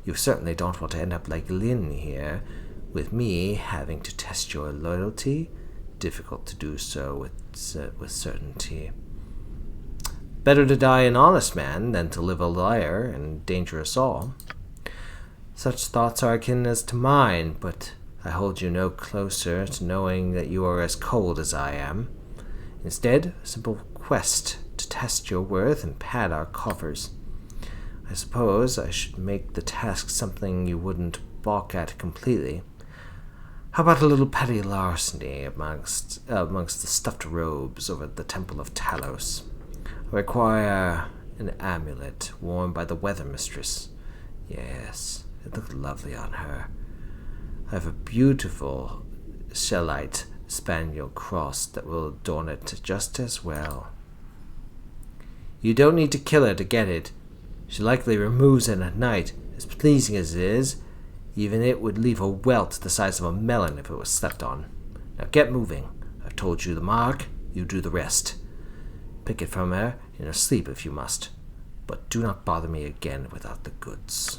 You certainly don't want to end up like Lynn here, with me having to test your loyalty. Difficult to do so with certainty. Better to die an honest man than to live a liar and endanger us all. Such thoughts are akin as to mine, but I hold you no closer to knowing that you are as cold as I am. Instead, a simple quest to test your worth and pad our coffers. I suppose I should make the task something you wouldn't balk at completely. How about a little petty larceny amongst the stuffed robes over at the Temple of Talos? I require an amulet worn by the Weather Mistress. Yes, it looked lovely on her. I have a beautiful shellite spaniel cross that will adorn it just as well. You don't need to kill her to get it. She likely removes it at night. As pleasing as it is, even it would leave a welt the size of a melon if it was stepped on. Now get moving. I've told you the mark, you do the rest. Pick it from her in her sleep if you must, but do not bother me again without the goods.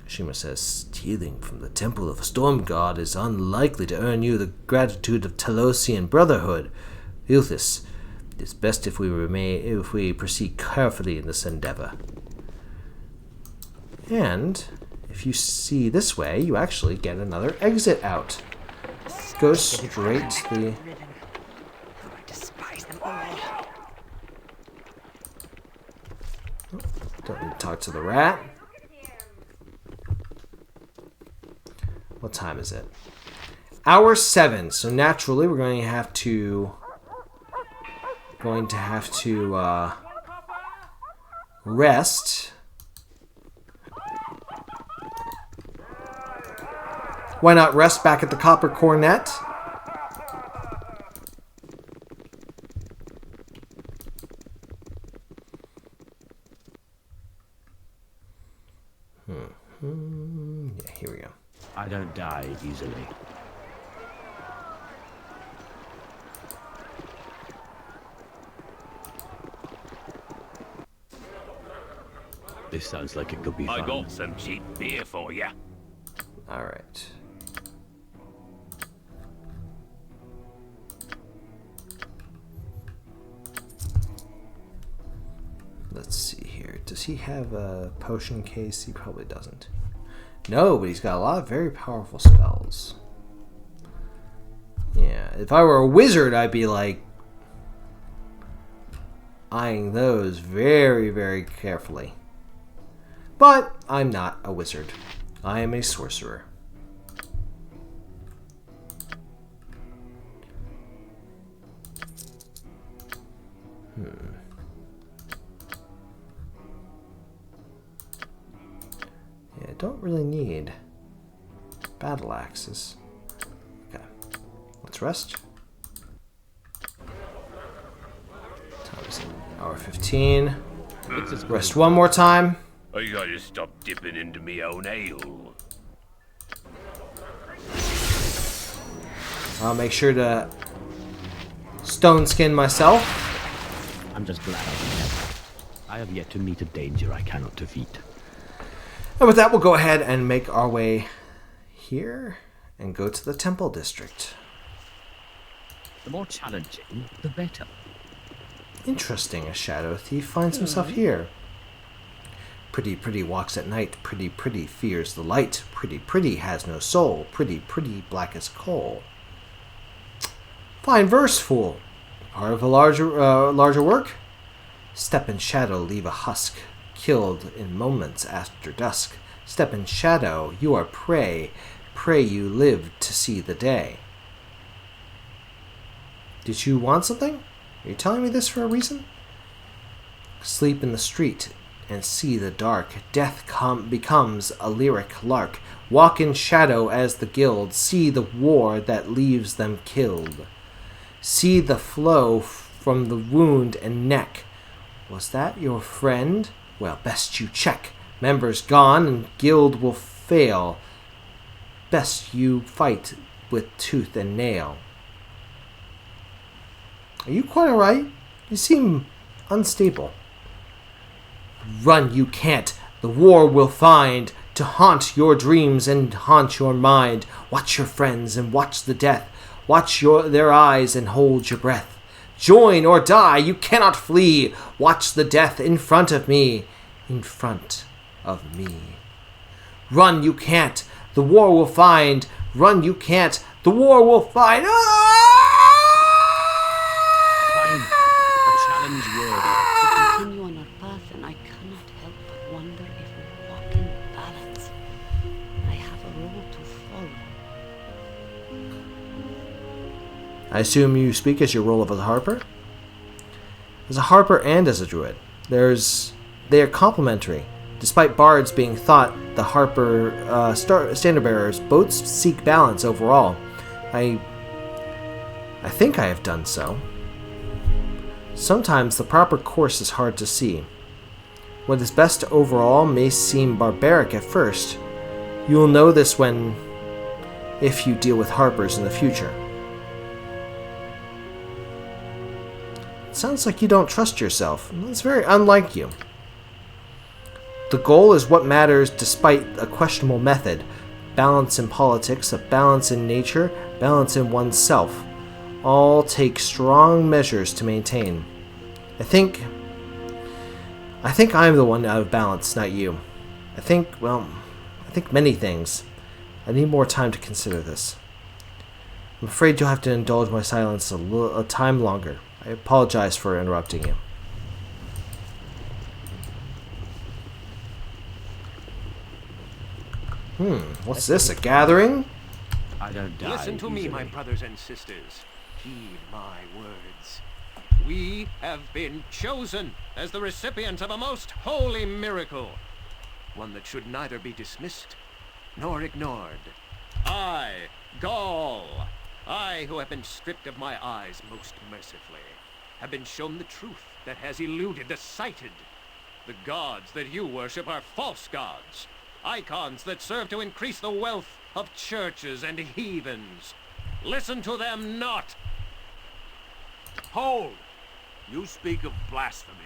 Shima says, stealing from the temple of a storm god is unlikely to earn you the gratitude of Talosian brotherhood. Ilthas, it's best if we proceed carefully in this endeavor. And if you see this way, you actually get another exit out. Go straight to the... I despise them all. Don't need to talk to the rat. What time is it? Hour 7. So naturally, we're going to have to rest. Why not rest back at the Copper Cornet? Yeah, here we go. I don't die easily. This sounds like it could be fun. I got some cheap beer for you. All right. Let's see here. Does he have a potion case? He probably doesn't. No, but he's got a lot of very powerful spells. Yeah, if I were a wizard, I'd be like eyeing those very, very carefully. But I'm not a wizard. I am a sorcerer. Yeah, I don't really need battle axes. Okay, let's rest. Time is hour 15. Rest one more time. I gotta stop dipping into me own ale. I'll make sure to stone skin myself. I'm just glad I have yet to meet a danger I cannot defeat. And with that, we'll go ahead and make our way here and go to the Temple District. The more challenging, the better. Interesting, a shadow thief finds himself here. Pretty Pretty walks at night, Pretty Pretty fears the light, Pretty Pretty has no soul, Pretty Pretty black as coal. Fine verse, fool. Part of a larger work? Step in shadow, leave a husk, killed in moments after dusk. Step in shadow, you are prey, pray you live to see the day. Did you want something? Are you telling me this for a reason? Sleep in the street and see the dark. Death becomes a lyric lark. Walk in shadow as the guild. See the war that leaves them killed. See the flow from the wound and neck. Was that your friend? Well, best you check. Members gone and guild will fail. Best you fight with tooth and nail. Are you quite alright? You seem unstable. Run you can't. The war will find to haunt your dreams and haunt your mind. Watch your friends and watch the death. Watch their eyes and hold your breath. Join or die, you cannot flee. Watch the death in front of me. In front of me. Run you can't. The war will find. Run you can't. The war will find. To continue on our path, and I cannot help but wonder if we walk in balance. I have a role to follow, I assume you speak as your role of a harper? As a harper and as a druid. They are complementary. Despite bards being thought the harper standard bearers, both seek balance overall. I think I have done so. Sometimes the proper course is hard to see. What is best overall may seem barbaric at first. You will know this if you deal with harpers in the future. It sounds like you don't trust yourself. That's very unlike you. The goal is what matters despite a questionable method. Balance in politics, a balance in nature, balance in oneself. All take strong measures to maintain. I think I'm the one out of balance, not you. I think many things. I need more time to consider this. I'm afraid you'll have to indulge my silence a time longer. I apologize for interrupting you. What's this, a gathering? I don't die. Listen to me, easily. my brothers and sisters. Heed my words. We have been chosen as the recipients of a most holy miracle. One that should neither be dismissed nor ignored. I, Gaul, I who have been stripped of my eyes most mercifully, have been shown the truth that has eluded the sighted. The gods that you worship are false gods. Icons that serve to increase the wealth of churches and heathens. Listen to them not. Hold! You speak of blasphemy.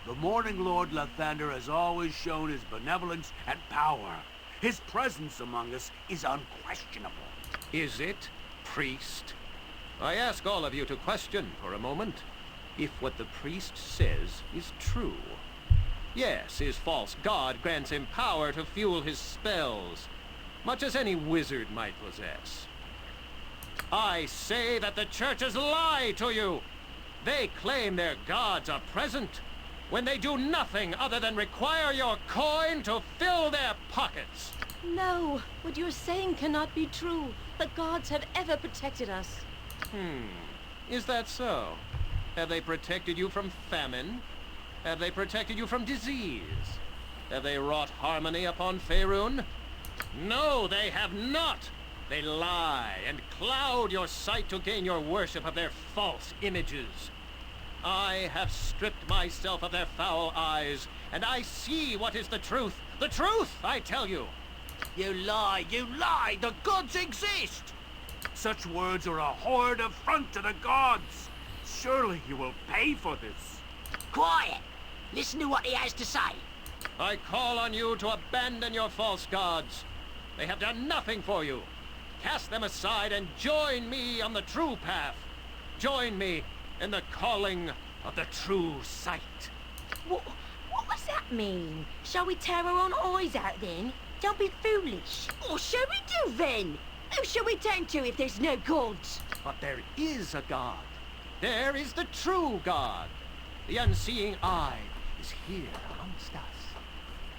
The Morning Lord Lathander has always shown his benevolence and power. His presence among us is unquestionable. Is it, priest? I ask all of you to question for a moment if what the priest says is true. Yes, his false god grants him power to fuel his spells, much as any wizard might possess. I say that the churches lie to you. They claim their gods are present when they do nothing other than require your coin to fill their pockets. No, what you're saying cannot be true. The gods have ever protected us. Is that so? Have they protected you from famine? Have they protected you from disease? Have they wrought harmony upon Faerun? No, they have not! They lie and cloud your sight to gain your worship of their false images. I have stripped myself of their foul eyes, and I see what is the truth. The truth, I tell you! You lie! You lie! The gods exist! Such words are a horrid affront to the gods! Surely you will pay for this. Quiet! Listen to what he has to say. I call on you to abandon your false gods. They have done nothing for you. Cast them aside and join me on the true path. Join me in the calling of the true sight. What does that mean? Shall we tear our own eyes out then? Don't be foolish. What shall we do then? Who shall we turn to if there's no gods? But there is a God. There is the true God. The unseeing eye is here amongst us.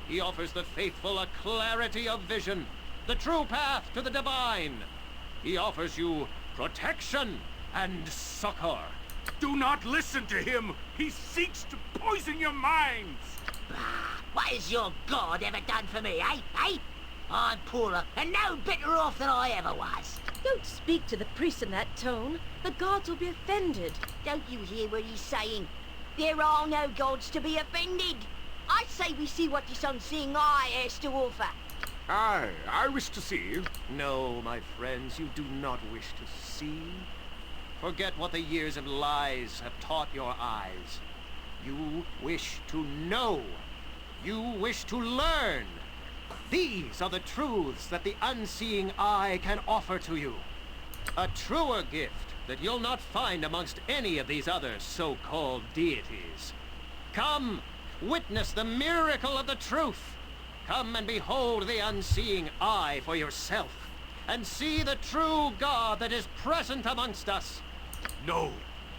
He offers the faithful a clarity of vision, the true path to the divine. He offers you protection and succor. Do not listen to him! He seeks to poison your minds! What has your God ever done for me, eh? I'm poorer and no better off than I ever was. Don't speak to the priest in that tone. The gods will be offended. Don't you hear what he's saying? There are no gods to be offended. I say we see what this unseeing eye has to offer. Aye, I wish to see. No, my friends, you do not wish to see. Forget what the years of lies have taught your eyes. You wish to know. You wish to learn. These are the truths that the unseeing eye can offer to you. A truer gift that you'll not find amongst any of these other so-called deities. Come, witness the miracle of the truth. Come and behold the unseeing eye for yourself, and see the true God that is present amongst us. No,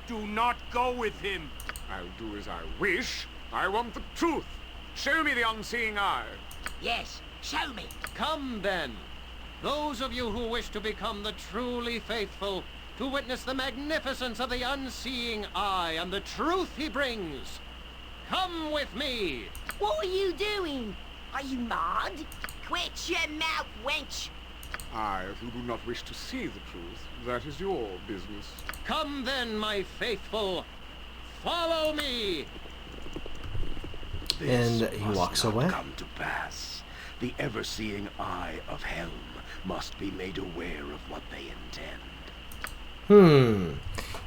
do not go with him. I'll do as I wish. I want the truth. Show me the unseeing eye. Yes, show me. Come then. Those of you who wish to become the truly faithful, to witness the magnificence of the unseeing eye and the truth he brings, come with me. What are you doing? Are you mad? Quit your mouth, wench! If you do not wish to see the truth, that is your business. Come then, my faithful. Follow me. And he walks away. Come to pass. The ever-seeing eye of Helm must be made aware of what they intend.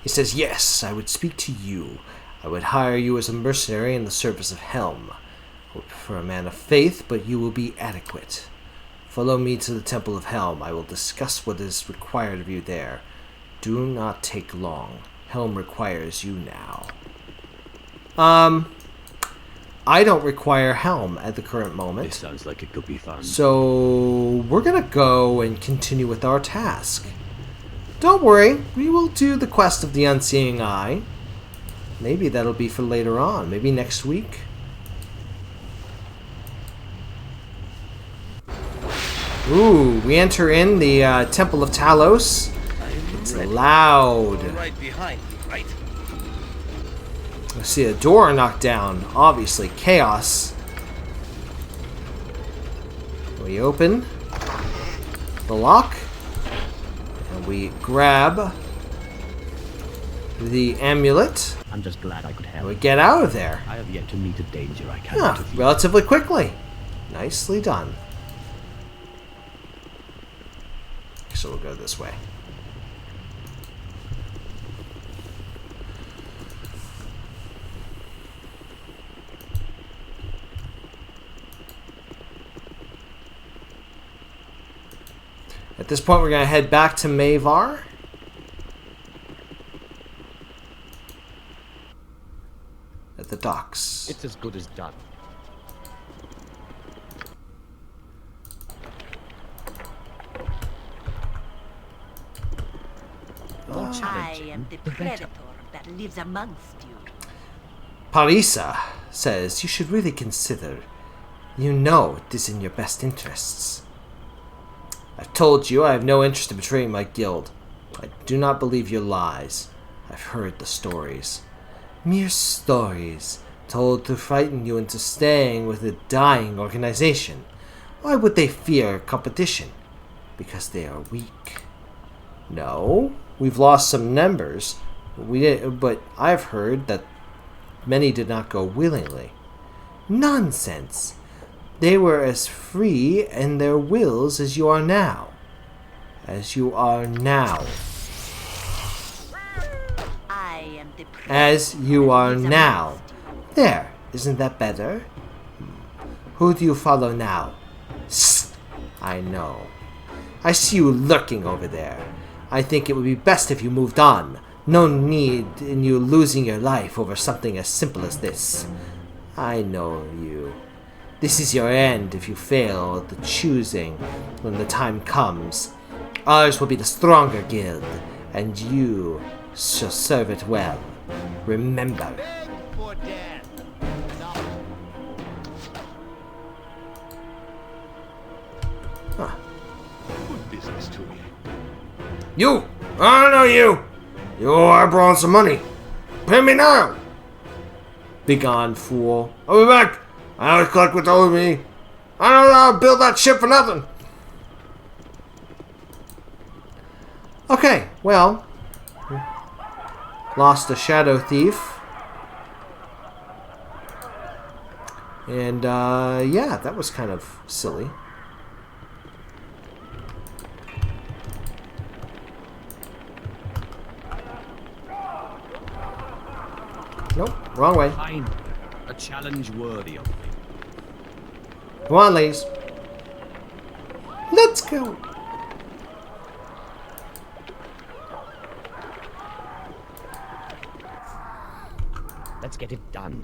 He says, yes, I would speak to you. I would hire you as a mercenary in the service of Helm. I would prefer a man of faith, but you will be adequate. Follow me to the Temple of Helm. I will discuss what is required of you there. Do not take long. Helm requires you now. I don't require Helm at the current moment. This sounds like it could be fun. So we're going to go and continue with our task. Don't worry, we will do the quest of the Unseeing Eye. Maybe that'll be for later on. Maybe next week. Ooh, we enter in the Temple of Talos. It's loud. Right behind you, right? I see a door knocked down. Obviously, chaos. We open the lock. And we grab the amulet. I'm just glad I could help. And we get out of there. I have yet to meet a danger I cannot defeat. Relatively quickly. Nicely done. So we'll go this way. At this point, we're going to head back to Mavar. At the docks. It's as good as done. I am the predator that lives amongst you. Parisa says you should really consider. You know it is in your best interests. I've told you I have no interest in betraying my guild. I do not believe your lies. I've heard the stories. Mere stories, told to frighten you into staying with a dying organization. Why would they fear competition? Because they are weak. No, we've lost some members, but I've heard that many did not go willingly. Nonsense! They were as free in their wills as you are now. As you are now. I am the As you are now. There, isn't that better? Who do you follow now? Sst, I know. I see you lurking over there. I think it would be best if you moved on. No need in you losing your life over something as simple as this. I know you. This is your end if you fail at the choosing when the time comes. Ours will be the stronger guild, and you shall serve it well. Remember. Huh. Good business to me. You! I know you! You are brought some money. Pay me now! Begone, fool. I'll be back! I always collect what's owed me. I don't know how to build that ship for nothing. Okay, well. Lost a Shadow Thief. And, yeah, that was kind of silly. Nope, wrong way. Fine. A challenge worthy of me. Come on, ladies. Let's go. Let's get it done.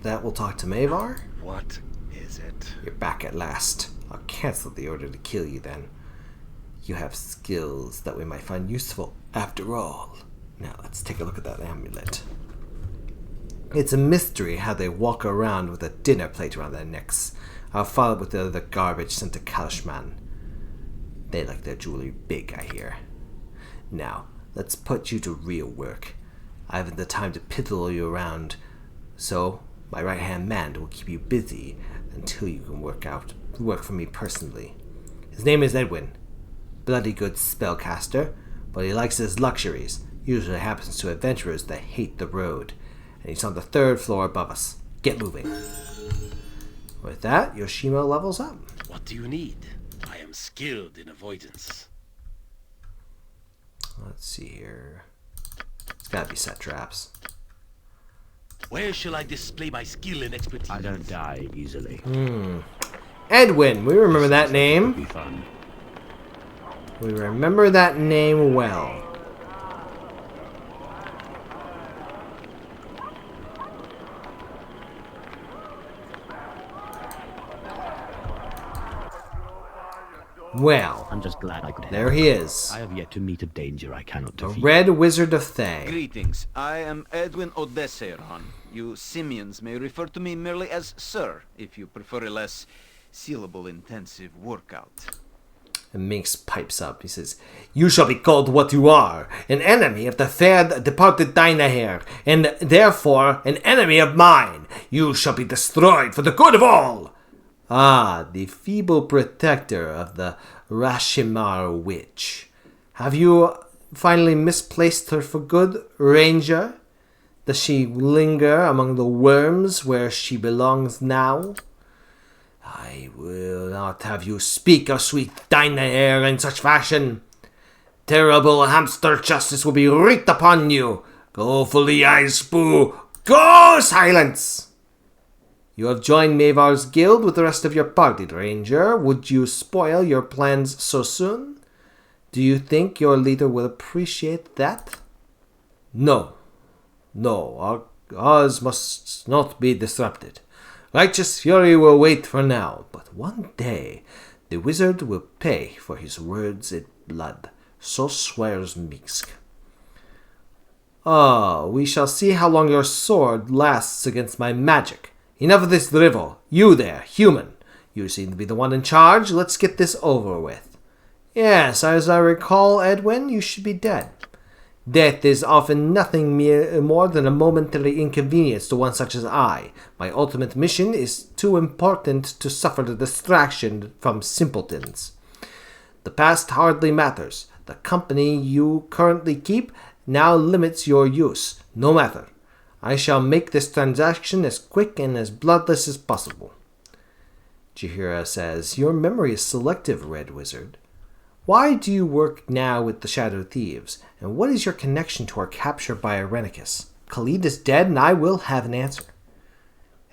That we'll talk to Mavar. What is it? You're back at last. I'll cancel the order to kill you then. You have skills that we might find useful after all. Now let's take a look at that amulet. It's a mystery how they walk around with a dinner plate around their necks. I'll follow up with the other garbage sent to Kalishman. They like their jewelry big, I hear. Now, let's put you to real work. I haven't the time to piddle you around, so my right-hand man will keep you busy until you can work for me personally. His name is Edwin. Bloody good spellcaster, but he likes his luxuries. Usually happens to adventurers that hate the road. And he's on the 3rd floor above us. Get moving. With that, Yoshimo levels up. What do you need? I am skilled in avoidance. Let's see here. It's gotta be set traps. Where shall I display my skill and expertise? I don't die easily. Edwin, we remember that name. Be fun. We remember that name well. Well, I'm just glad I could help. There he is. I have yet to meet a danger I cannot The defeat. Red Wizard of Thay. Greetings. I am Edwin Odesseron. You simians may refer to me merely as Sir, if you prefer a less syllable-intensive workout. And Minx pipes up. He says, "You shall be called what you are, an enemy of the fair departed Dynahair, and therefore an enemy of mine. You shall be destroyed for the good of all." Ah, the feeble protector of the Rashimar witch. Have you finally misplaced her for good, Ranger? Does she linger among the worms where she belongs now? I will not have you speak of sweet Dynahair in such fashion. Terrible hamster justice will be wreaked upon you. Go fully eyes, Boo. Go silence! You have joined Mavar's guild with the rest of your party, Ranger. Would you spoil your plans so soon? Do you think your leader will appreciate that? No. No, ours must not be disrupted. Righteous fury will wait for now, but one day the wizard will pay for his words in blood. So swears Minsk. We shall see how long your sword lasts against my magic. Enough of this drivel. You there, human. You seem to be the one in charge. Let's get this over with. Yes, as I recall, Edwin, you should be dead. Death is often nothing more than a momentary inconvenience to one such as I. My ultimate mission is too important to suffer the distraction from simpletons. The past hardly matters. The company you currently keep now limits your use. No matter. I shall make this transaction as quick and as bloodless as possible. Jahira says, "Your memory is selective, Red Wizard. Why do you work now with the Shadow Thieves, and what is your connection to our capture by Irenicus? Khalid is dead, and I will have an answer."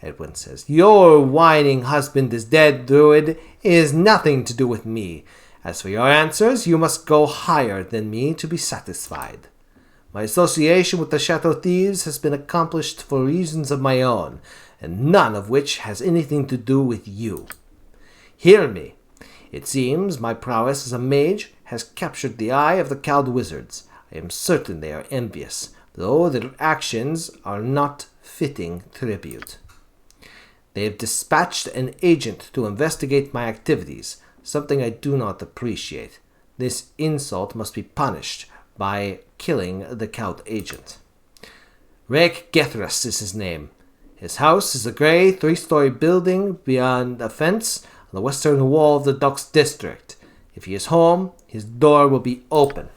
Edwin says, "Your whining husband is dead, Druid. It is nothing to do with me. As for your answers, you must go higher than me to be satisfied. My association with the Shadow Thieves has been accomplished for reasons of my own, and none of which has anything to do with you. Hear me. It seems my prowess as a mage has captured the eye of the Cowled Wizards. I am certain they are envious, though their actions are not fitting tribute. They have dispatched an agent to investigate my activities, something I do not appreciate. This insult must be punished by killing the Cowled agent. Rake Gethras is his name. His house is a grey 3-story building beyond a fence on the western wall of the Docks district. If he is home, his door will be open.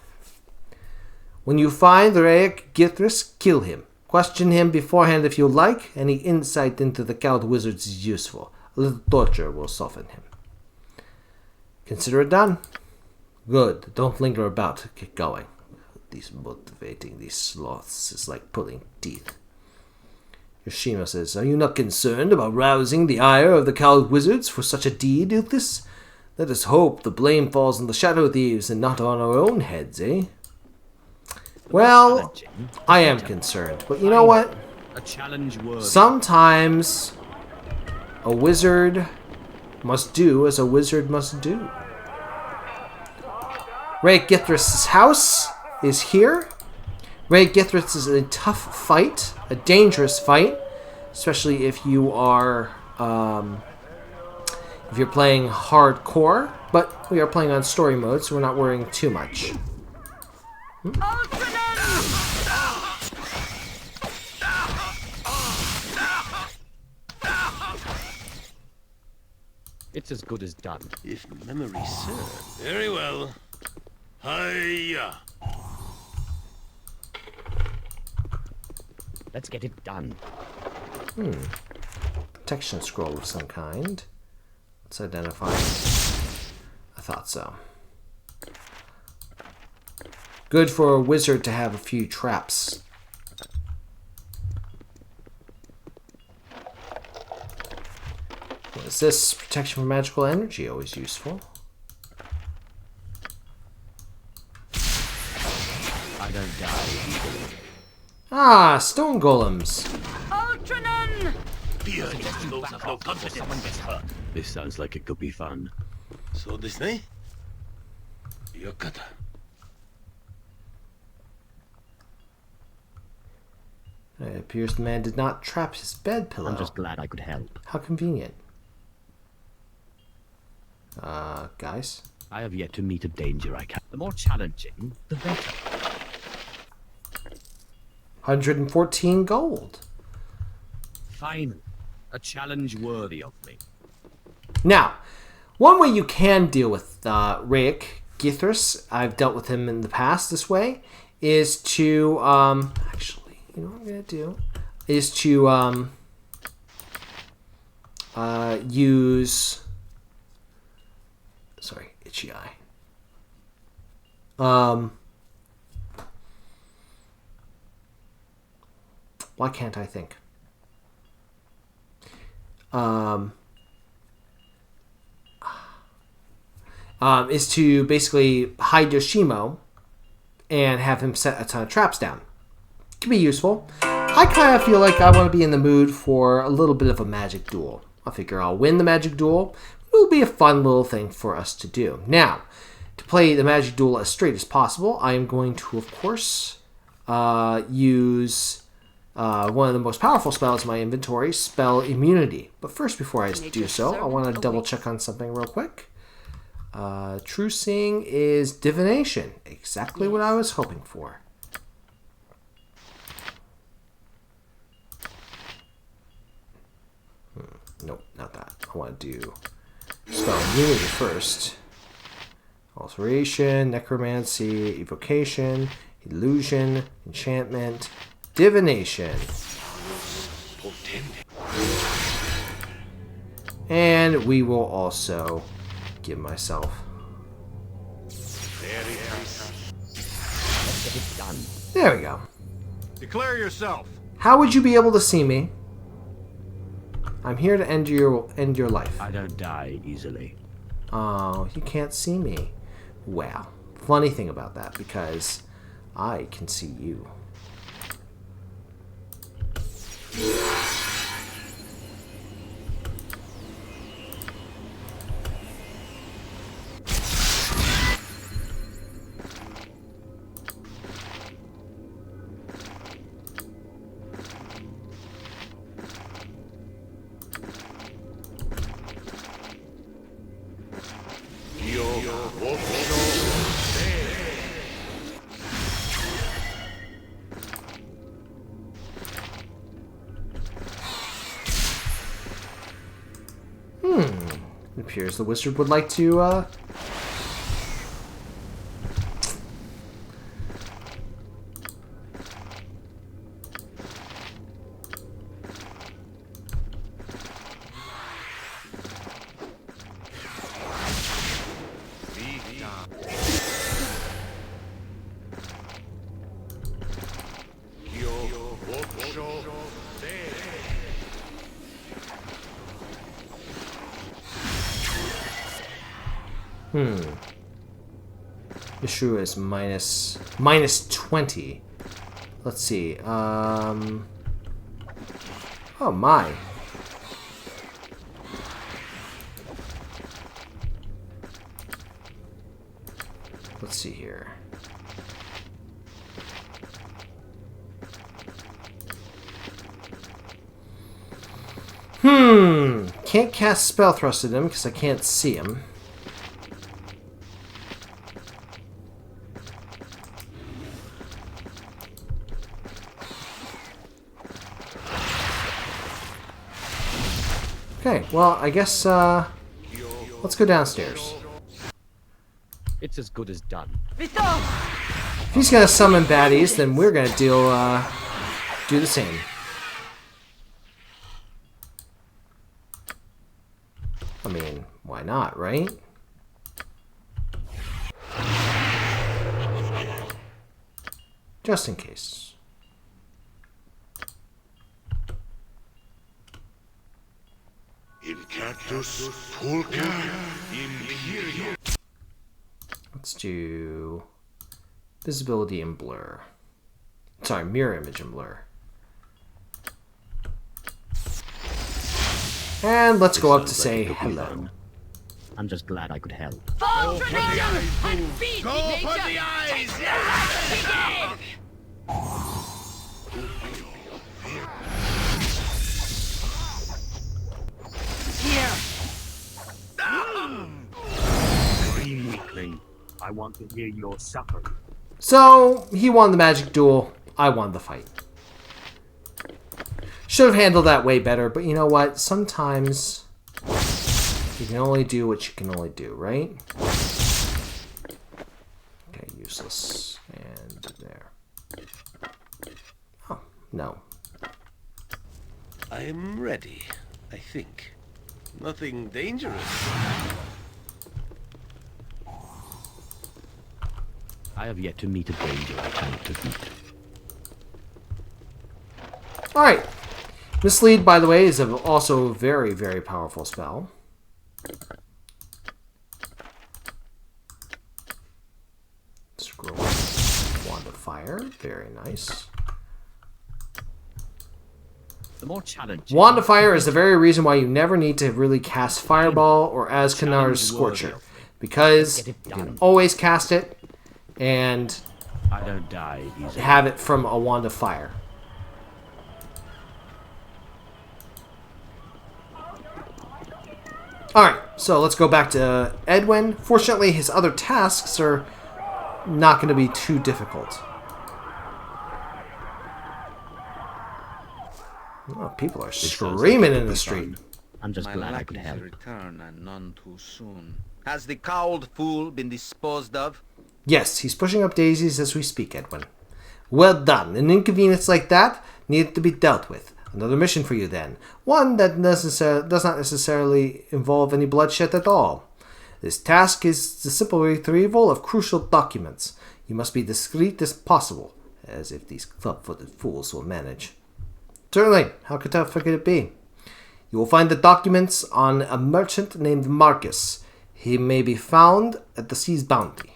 When you find Rake Gethras, kill him. Question him beforehand if you like. Any insight into the Cowled Wizards is useful. A little torture will soften him. Consider it done. Good. Don't linger about. Get going. These motivating these sloths is like pulling teeth. Yoshimo says, "Are you not concerned about rousing the ire of the Cowled Wizards for such a deed, Ilthas? Let us hope the blame falls on the Shadow Thieves and not on our own heads, eh?" Well, I am concerned, but you know what? A challenge word. Sometimes a wizard must do as a wizard must do. Ray Githras' house is here. Ray Githras is a tough fight, a dangerous fight, especially if you are if you're playing hardcore. But we are playing on story mode, so we're not worrying too much. It's as good as done. If memory serves. Very well. Hiya! Let's get it done. Protection scroll of some kind. Let's identify. I thought so. Good for a wizard to have a few traps. What is this? Protection from magical energy, always useful. I don't die easily. Ah, stone golems. Ultranon! Fear those have no confidence. Someone gets hurt. This sounds like it could be fun. So this night, Yokata. It appears the man did not trap his bed pillow. I'm just glad I could help. How convenient. Guys? I have yet to meet a danger I can. The more challenging, the better. 114 gold. Fine. A challenge worthy of me. Now, one way you can deal with Raic Githris, I've dealt with him in the past this way, is to, actually, you know what I'm going to do? Is to use... Sorry, itchy eye. Why can't I think? Is to basically hide Yoshimo and have him set a ton of traps down. Can be useful. I kind of feel like I want to be in the mood for a little bit of a magic duel. I figure I'll win the magic duel. It will be a fun little thing for us to do. Now, to play the magic duel as straight as possible, I am going to, of course, use one of the most powerful spells in my inventory, Spell Immunity. But first, before I do so, I want to double check on something real quick. True Seeing is Divination. Exactly what I was hoping for. Nope, not that. I want to do Spell Immunity first. Alteration, Necromancy, Evocation, Illusion, Enchantment, Divination. And we will also give myself. Let's get it done. There we go. Declare yourself. How would you be able to see me? I'm here to end your life. I don't die easily. Oh, you can't see me. Well, funny thing about that, because I can see you. It appears the wizard would like to, Issue is minus 20. Let's see. Oh my. Let's see here. Can't cast Spell Thrust at him because I can't see him. Okay, well, I guess, let's go downstairs. It's as good as done. If he's gonna summon baddies, then we're gonna do the same. I mean, why not, right? Just in case. Incactus pulca imperium. Let's do visibility and blur. Sorry, mirror image and blur. And let's go up to say hello. I'm just glad I could help. Fall for the eyes, and feed Go nature. for the eyes! Take the right again. Here! Green weakling, I want to hear your suffering. So, he won the magic duel. I won the fight. Should have handled that way better, but you know what? Sometimes you can only do what you can only do, right? Okay, useless. And there. Oh, no. I am ready, I think. Nothing dangerous. I have yet to meet a danger I cannot defeat. Alright. Mislead, by the way, is also a very, very powerful spell. Scroll. Wand of Fire. Very nice. The more challenging. Wand of Fire is the very reason why you never need to really cast Fireball or Askanar's Scorcher. Because you can always cast it and I don't die easily. have it from a Wand of Fire. Alright, so let's go back to Edwin. Fortunately, his other tasks are not going to be too difficult. Oh, people are screaming in the street. I'm just My glad I luck could is help. return, and none too soon. Has the cowled fool been disposed of? Yes, he's pushing up daisies as we speak, Edwin. Well done. An inconvenience like that needed to be dealt with. Another mission for you, then. One that does not necessarily involve any bloodshed at all. This task is the simple retrieval of crucial documents. You must be discreet as possible, as if these club-footed fools will manage. Certainly. How tough could it be? You will find the documents on a merchant named Marcus. He may be found at the Sea's Bounty.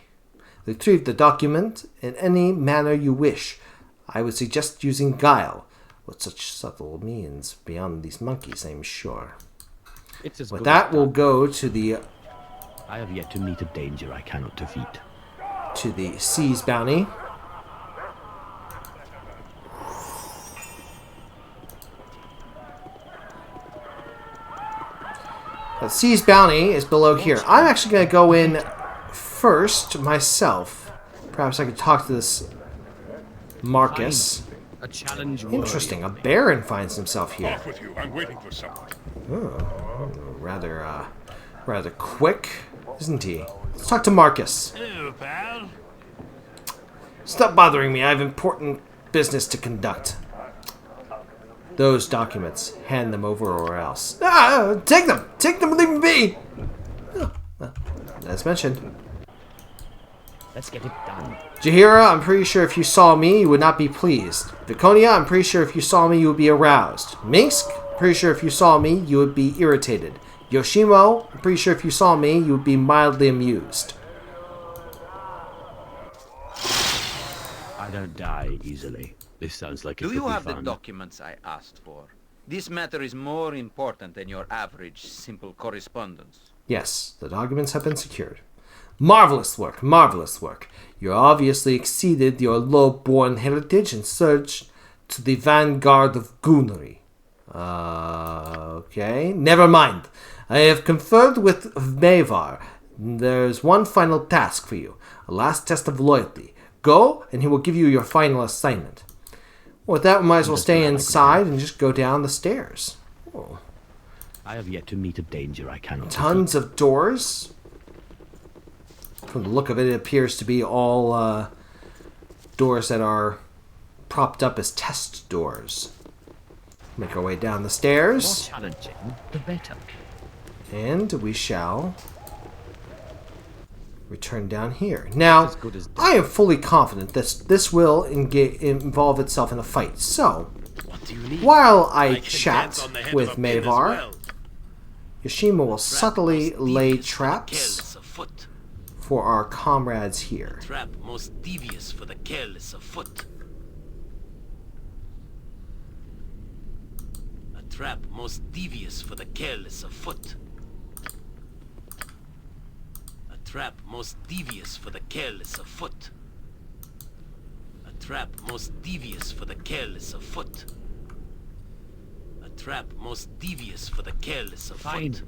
Retrieve the document in any manner you wish. I would suggest using guile. With such subtle means beyond these monkeys, I'm sure. With that, we'll go to the... I have yet to meet a danger I cannot defeat. To the Sea's Bounty. The Sea's Bounty is below here. I'm actually going to go in first myself. Perhaps I could talk to this Marcus. A challenge. Interesting. A Baron finds himself here. Off with you. I'm waiting for someone. Oh, rather quick, isn't he? Let's talk to Marcus. Hello, pal. Stop bothering me. I have important business to conduct. Those documents. Hand them over or else. Ah! Take them! Take them! Leave them be! Oh, well, as mentioned. Let's get it done. Jahira, I'm pretty sure if you saw me, you would not be pleased. Viconia, I'm pretty sure if you saw me, you would be aroused. Minsk, pretty sure if you saw me, you would be irritated. Yoshimo, I'm pretty sure if you saw me, you would be mildly amused. I don't die easily. This sounds like it Do could you be have fun. the documents I asked for? This matter is more important than your average simple correspondence. Yes, the documents have been secured. Marvelous work, marvelous work. You obviously exceeded your low-born heritage and surged to the vanguard of Goonery. Okay, never mind. I have conferred with Mavar. There's one final task for you. A last test of loyalty. Go, and he will give you your final assignment. With that, we might as well stay inside and just go down the stairs. Oh. I have yet to meet a danger I cannot Tons of doors. From the look of it, it appears to be all doors that are propped up as test doors. Make our way down the stairs. The more challenging, the better. And we shall return down here. Now, I am fully confident that this will involve itself in a fight. So, while I chat with Mavar, Yoshima will subtly lay traps for our comrades here. A trap most devious for the careless afoot. A trap most devious for the careless afoot. A trap most devious for the careless afoot. A trap most devious for the careless afoot. A trap most devious for the careless afoot. Find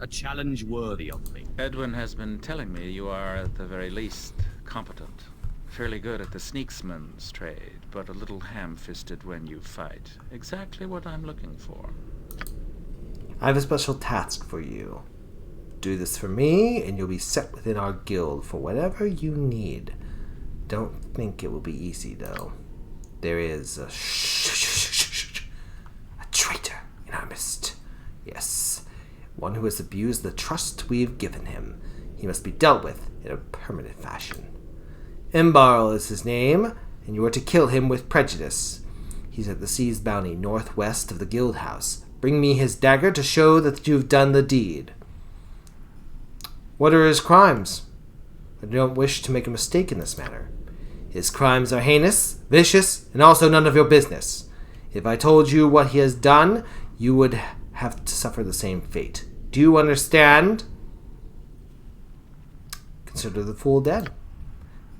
a challenge worthy of me. Edwin has been telling me you are, at the very least, competent. Fairly good at the sneaksman's trade, but a little ham-fisted when you fight. Exactly what I'm looking for. I have a special task for you. Do this for me, and you'll be set within our guild for whatever you need. Don't think it will be easy, though. There is a traitor in our midst. Yes, one who has abused the trust we've given him. He must be dealt with in a permanent fashion. Imbarl is his name, and you are to kill him with prejudice. He's at the Sea's Bounty, northwest of the guild house. Bring me his dagger to show that you've done the deed. What are his crimes? I don't wish to make a mistake in this matter. His crimes are heinous, vicious, and also none of your business. If I told you what he has done, you would have to suffer the same fate. Do you understand? Consider the fool dead.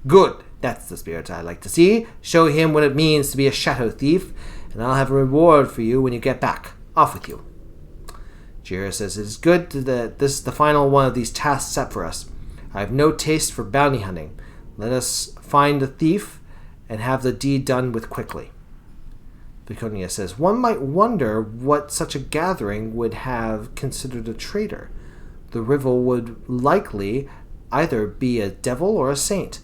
Good. That's the spirit I like to see. Show him what it means to be a shadow thief, and I'll have a reward for you when you get back. Off with you. Jira says it is good that this is the final one of these tasks set for us. I have no taste for bounty hunting. Let us find the thief and have the deed done with quickly. Viconia says, one might wonder what such a gathering would have considered a traitor. The rival would likely either be a devil or a saint.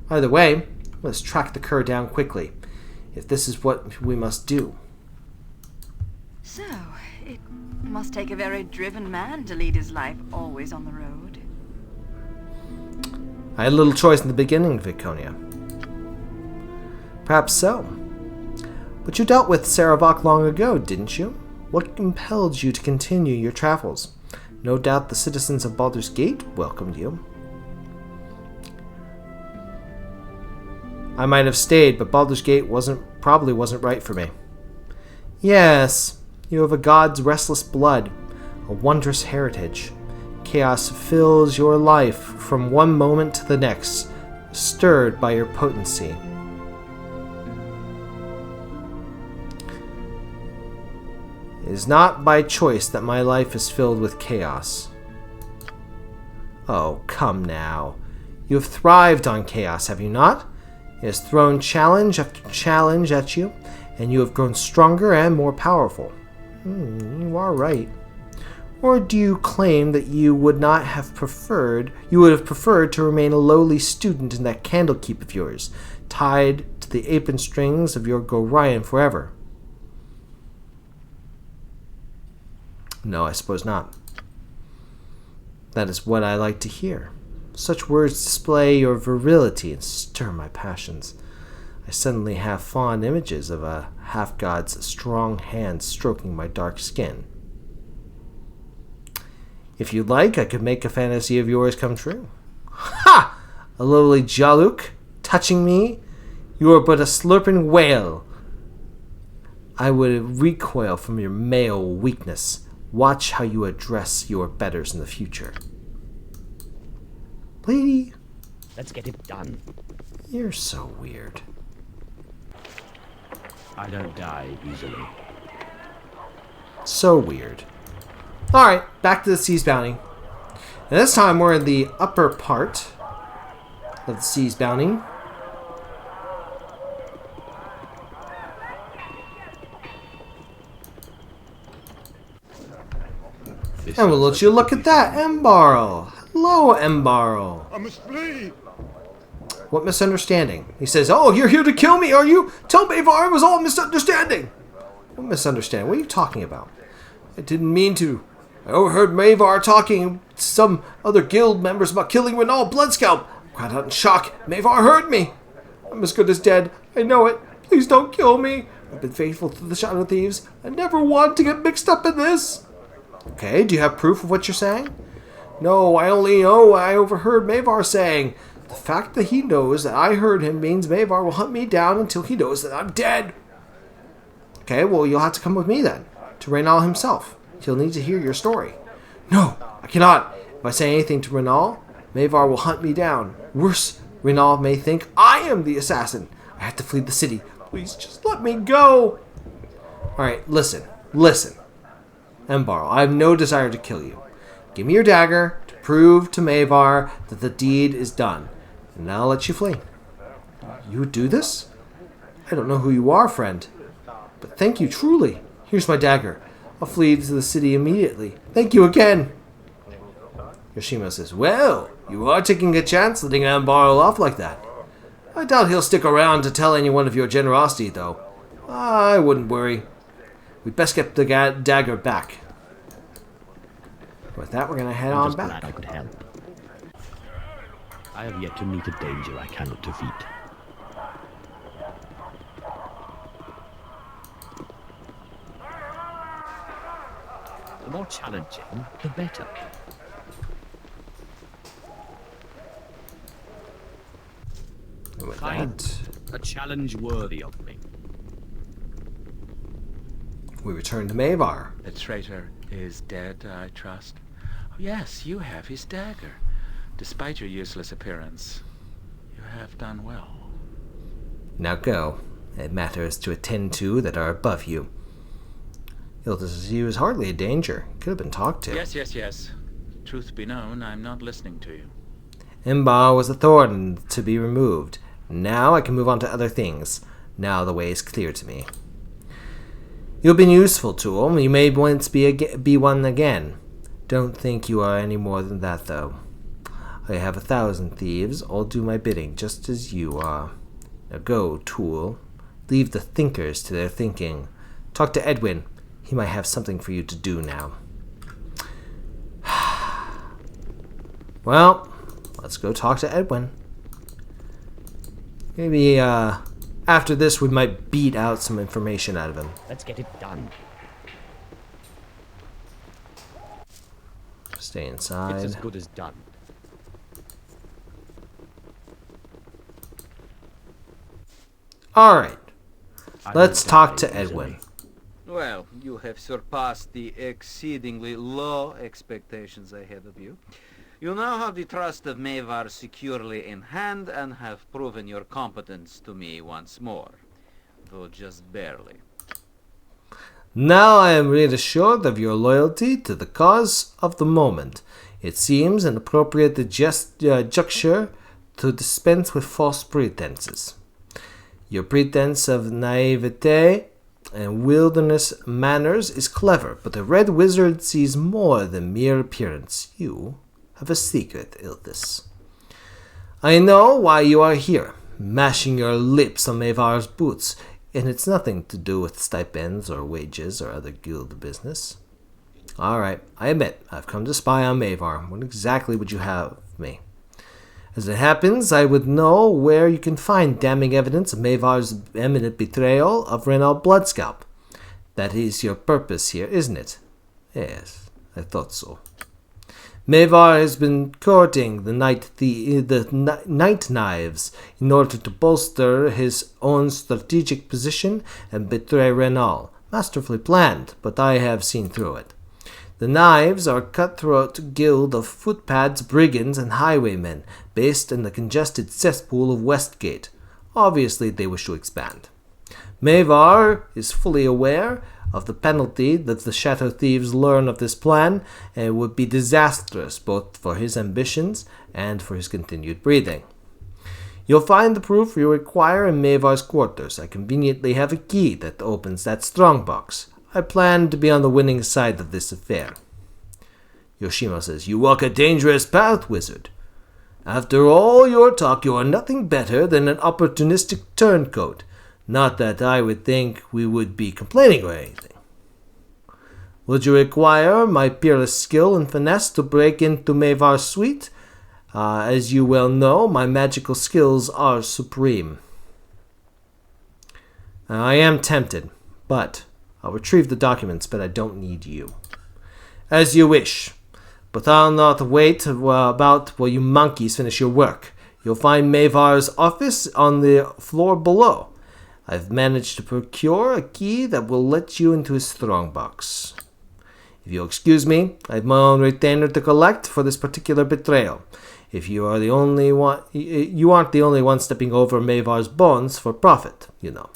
Either way, let's track the cur down quickly, if this is what we must do. So, it must take a very driven man to lead his life always on the road. I had little choice in the beginning, Viconia. Perhaps so. But you dealt with Saravok long ago, didn't you? What compelled you to continue your travels? No doubt the citizens of Baldur's Gate welcomed you. I might have stayed, but Baldur's Gate probably wasn't right for me. Yes, you have a god's restless blood, a wondrous heritage. Chaos fills your life from one moment to the next, stirred by your potency. It is not by choice that my life is filled with chaos. Oh, come now. You have thrived on chaos, have you not? It has thrown challenge after challenge at you, and you have grown stronger and more powerful. You are right. Or do you claim that you would have preferred to remain a lowly student in that candlekeep of yours, tied to the apron strings of your Gorion forever? No, I suppose not. That is what I like to hear. Such words display your virility and stir my passions. I suddenly have fond images of a half-god's strong hand stroking my dark skin. If you'd like, I could make a fantasy of yours come true. Ha! A lowly Jaluk, touching me? You are but a slurping whale. I would recoil from your male weakness. Watch how you address your betters in the future. Lady, let's get it done. You're so weird. I don't die easily. So weird. Alright, back to the Sea's Bounty. And this time we're in the upper part of the Sea's Bounty. This And will sounds let like you a look at that, Embarl. Hello, Embarl. I must flee. What misunderstanding? He says, "Oh, you're here to kill me, are you? Tell Mavar it was all misunderstanding." What misunderstanding? What are you talking about? I didn't mean to. I overheard Mavar talking to some other guild members about killing Renal Bloodscalp. I cried out in shock. Mavar heard me. I'm as good as dead. I know it. Please don't kill me. I've been faithful to the Shadow Thieves. I never want to get mixed up in this. Okay, do you have proof of what you're saying? No, I only know I overheard Mavar saying. The fact that he knows that I heard him means Mavar will hunt me down until he knows that I'm dead. Okay, well, you'll have to come with me then, to Renal himself. He'll need to hear your story. No, I cannot. If I say anything to Renal, Mavar will hunt me down. Worse, Renal may think I am the assassin. I have to flee the city. Please just let me go. Alright, listen. Embarl, I have no desire to kill you. Give me your dagger to prove to Mavar that the deed is done, and I'll let you flee. You would do this? I don't know who you are, friend. But thank you, truly. Here's my dagger. I'll flee to the city immediately. Thank you again. Yoshimo says, well, you are taking a chance letting Embarl off like that. I doubt he'll stick around to tell anyone of your generosity, though. I wouldn't worry. We'd best get the dagger back. With that, we're going to head on back. Glad I could help. I have yet to meet a danger I cannot defeat. The more challenging, the better. And with Find that, a challenge worthy of me. we return to Mavar. The traitor is dead, I trust. Oh, yes, you have his dagger. Despite your useless appearance, you have done well. Now go. It matters to attend to that are above you. Ilthas, he was hardly a danger. Could have been talked to. Yes. Truth be known, I'm not listening to you. Embar was a thorn to be removed. Now I can move on to other things. Now the way is clear to me. You've been useful to him. You may once be one again. Don't think you are any more than that, though. I have 1,000 thieves, all do my bidding, just as you are. Now go, tool. Leave the thinkers to their thinking. Talk to Edwin. He might have something for you to do now. Well, let's go talk to Edwin. Maybe, after this we might beat out some information out of him. Let's get it done. Stay inside. It's as good as done. Alright. Let's talk to Edwin. Well, you have surpassed the exceedingly low expectations I had of you. You now have the trust of Mavar securely in hand and have proven your competence to me once more, though just barely. Now I am reassured of your loyalty to the cause of the moment. It seems an appropriate juncture to dispense with false pretenses. Your pretense of naivete and wilderness manners is clever, but the Red Wizard sees more than mere appearance. You have a secret, Ilthas. I know why you are here, mashing your lips on Mavar's boots, and it's nothing to do with stipends or wages or other guild business. Alright, I admit, I've come to spy on Mavar. What exactly would you have of me? As it happens, I would know where you can find damning evidence of Mavar's imminent betrayal of Renal Bloodscalp. That is your purpose here, isn't it? Yes, I thought so. Mavar has been courting the Night Knives in order to bolster his own strategic position and betray Renal. Masterfully planned, but I have seen through it. The Knives are a cutthroat guild of footpads, brigands, and highwaymen based in the congested cesspool of Westgate. Obviously, they wish to expand. Mavar is fully aware of the penalty that the Shadow Thieves learn of this plan, and it would be disastrous both for his ambitions and for his continued breathing. You'll find the proof you require in Mavar's quarters. I conveniently have a key that opens that strongbox. I plan to be on the winning side of this affair. Yoshimo says, "You walk a dangerous path, wizard. After all your talk, you are nothing better than an opportunistic turncoat. Not that I would think we would be complaining or anything. Would you require my peerless skill and finesse to break into Maevar's suite? As you well know, my magical skills are supreme. I am tempted, but I'll retrieve the documents, but I don't need you. As you wish. But I'll not wait about while you monkeys finish your work. You'll find Maevar's office on the floor below. I've managed to procure a key that will let you into his strongbox. If you'll excuse me, I have my own retainer to collect for this particular betrayal. If you are the only one, you aren't the only one stepping over Maevar's bones for profit, you know.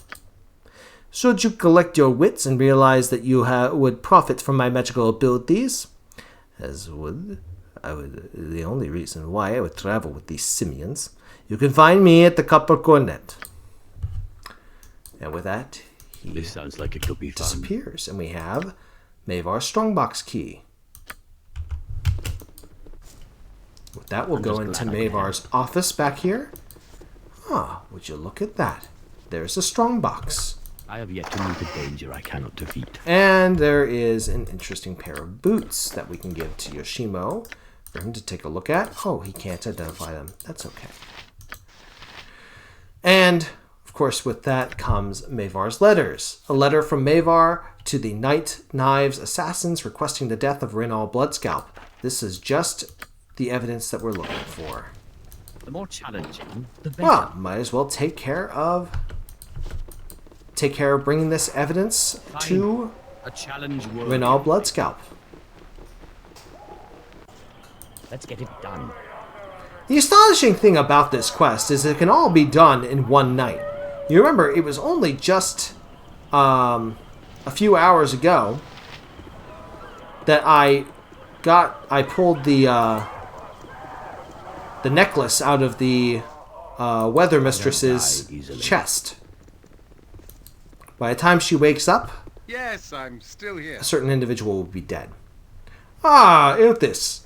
Should you collect your wits and realize that you would profit from my magical abilities, the only reason why I would travel with these simians, you can find me at the Copper Cornet." And with that, This sounds like it could be fun. disappears, and we have Maevar's strongbox key. With that, we'll go into Maevar's office back here. Would you look at that? There's a strongbox. I have yet to meet a danger I cannot defeat. And there is an interesting pair of boots that we can give to Yoshimo for him to take a look at. Oh, he can't identify them. That's okay. And, of course, with that comes Maevar's letters. A letter from Maevar to the Night Knives assassins requesting the death of Rinal Bloodscalp. This is just the evidence that we're looking for. The more challenging, the better. Well, might as well take care of bringing this evidence to a challenge worthy. Rinal Bloodscalp. Let's get it done. The astonishing thing about this quest is it can all be done in one night. You remember, it was only just a few hours ago that I pulled the necklace out of the Weather Mistress's chest. By the time she wakes up, Yes, I'm still here. a certain individual will be dead. Ah, Ilthas.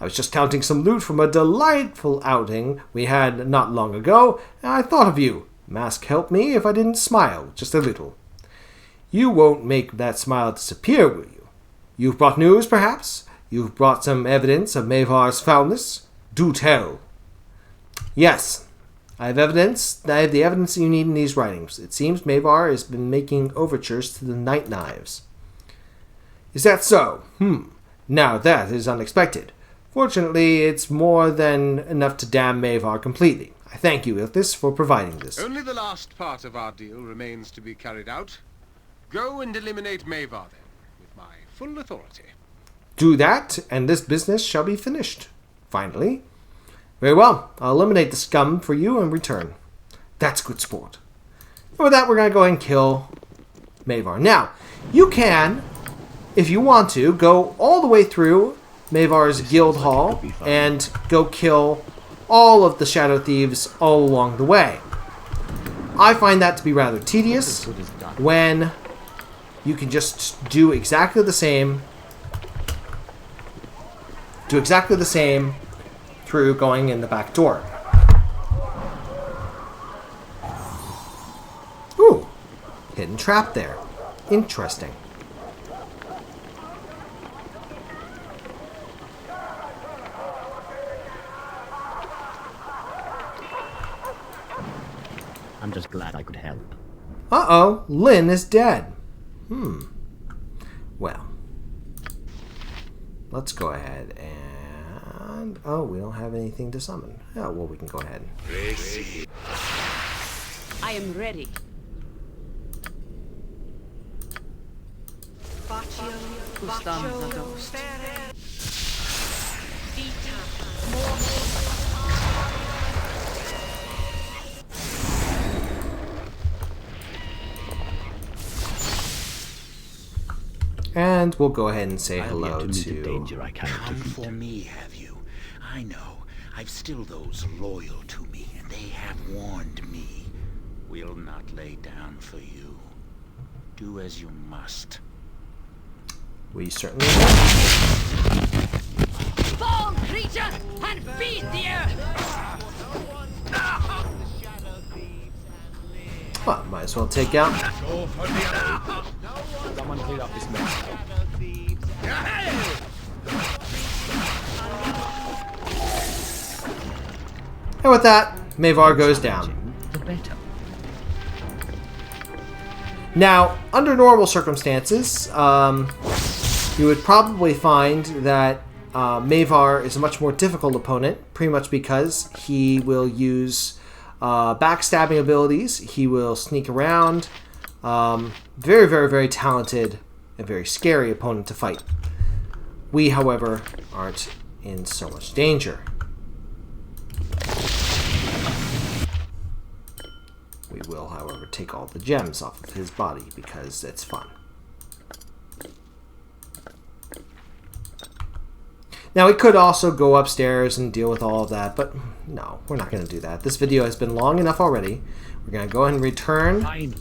I was just counting some loot from a delightful outing we had not long ago, and I thought of you. Mask help me if I didn't smile, just a little. You won't make that smile disappear, will you? You've brought news, perhaps? You've brought some evidence of Maevar's foulness? Do tell. Yes, I have evidence. I have the evidence you need in these writings. It seems Maevar has been making overtures to the Night Knives. Is that so? Now that is unexpected. Fortunately, it's more than enough to damn Maevar completely. I thank you, Ilthas, for providing this. Only the last part of our deal remains to be carried out. Go and eliminate Maevar, then, with my full authority. Do that, and this business shall be finished. Finally. Very well. I'll eliminate the scum for you in return. That's good sport. And with that, we're going to go ahead and kill Maevar. Now, you can, if you want to, go all the way through Maevar's guild hall and go kill all of the Shadow Thieves all along the way. I find that to be rather tedious when you can just do exactly the same. Do exactly the same through going in the back door. Ooh, hidden trap there. Interesting. I'm just glad I could help. Uh-oh, Lynn is dead. Well, let's go ahead and... Oh, we don't have anything to summon. Oh, well, we can go ahead. I am ready. And we'll go ahead and say hello to danger I cannot Come defeat. for me, have you? I know. I've still those loyal to me, and they have warned me. We'll not lay down for you. Do as you must. We certainly will. Fall, creature, and feed the earth! Well, might as well take out. Someone clear up this mess. And with that, Mavar goes down. The better. Now, under normal circumstances, you would probably find that Mavar is a much more difficult opponent, pretty much because he will use backstabbing abilities. He will sneak around. Very, very, very talented and very scary opponent to fight. We, however, aren't in so much danger. We will, however, take all the gems off of his body because it's fun. Now, we could also go upstairs and deal with all of that, but no, we're not going to do that. This video has been long enough already. We're going to go ahead and return. Fine.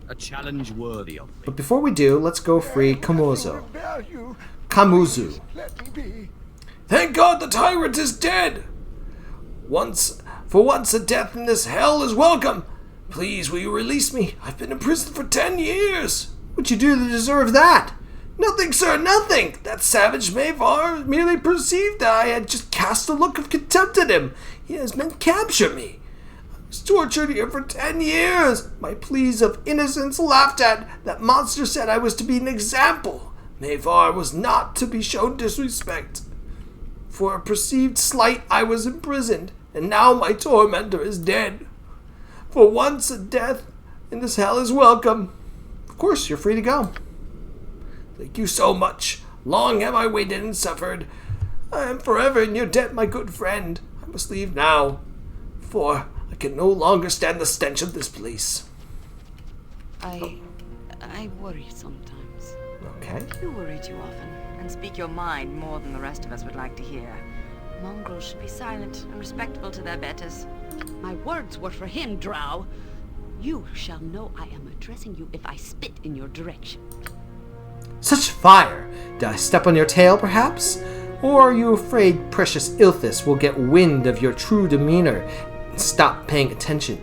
A challenge worthy of me. But before we do, let's go free Kamuzu. Kamuzu. Thank God the tyrant is dead! For once a death in this hell is welcome! Please, will you release me? I've been in prison for 10 years! What'd you do to deserve that? Nothing, sir, nothing! That savage Mavar merely perceived that I had just cast a look of contempt at him. He has meant capture me. I was tortured here for 10 years. My pleas of innocence laughed at. That monster said I was to be an example. Mavar was not to be shown disrespect. For a perceived slight I was imprisoned, and now my tormentor is dead. For once a death in this hell is welcome. Of course, you're free to go. Thank you so much. Long have I waited and suffered. I am forever in your debt, my good friend. I must leave now, for I can no longer stand the stench of this place. I worry sometimes. Okay. You worry too often, and speak your mind more than the rest of us would like to hear. Mongrels should be silent and respectful to their betters. My words were for him, Drow. You shall know I am addressing you if I spit in your direction. Such fire! Did I step on your tail, perhaps? Or are you afraid precious Ilthas will get wind of your true demeanor and stop paying attention?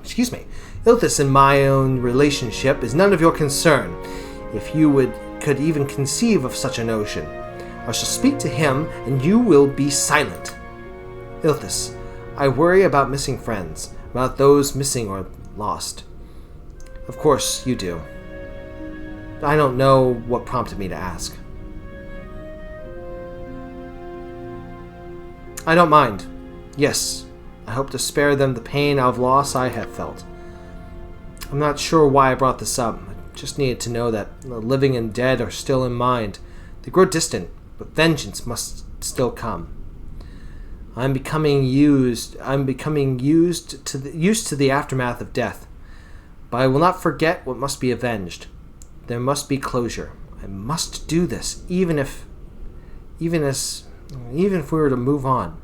Excuse me. Ilthas and my own relationship is none of your concern, if you could even conceive of such a notion. I shall speak to him, and you will be silent. Ilthas, I worry about missing friends, about those missing or lost. Of course, you do. I don't know what prompted me to ask. I don't mind. Yes, I hope to spare them the pain of loss I have felt. I'm not sure why I brought this up. I just needed to know that the living and dead are still in mind. They grow distant, but vengeance must still come. I'm becoming used to the aftermath of death. But I will not forget what must be avenged. There must be closure. I must do this, even if we were to move on.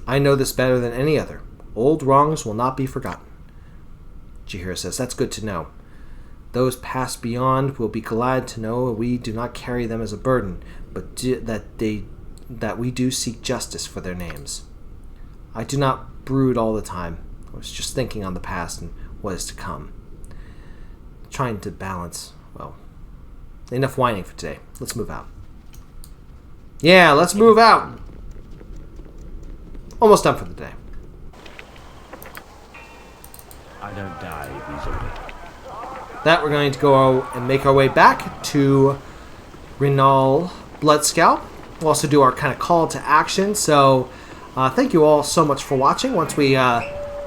I know this better than any other. Old wrongs will not be forgotten. Jahira says, that's good to know. Those passed beyond will be glad to know we do not carry them as a burden, but that we do seek justice for their names. I do not brood all the time. I was just thinking on the past and what is to come. Trying to balance, well, enough whining for today. Let's move out. Yeah, let's move out. Almost done for the day. I don't die easily. That we're going to go and make our way back to Rinal Bloodscalp. We'll also do our kind of call to action. So thank you all so much for watching. Once we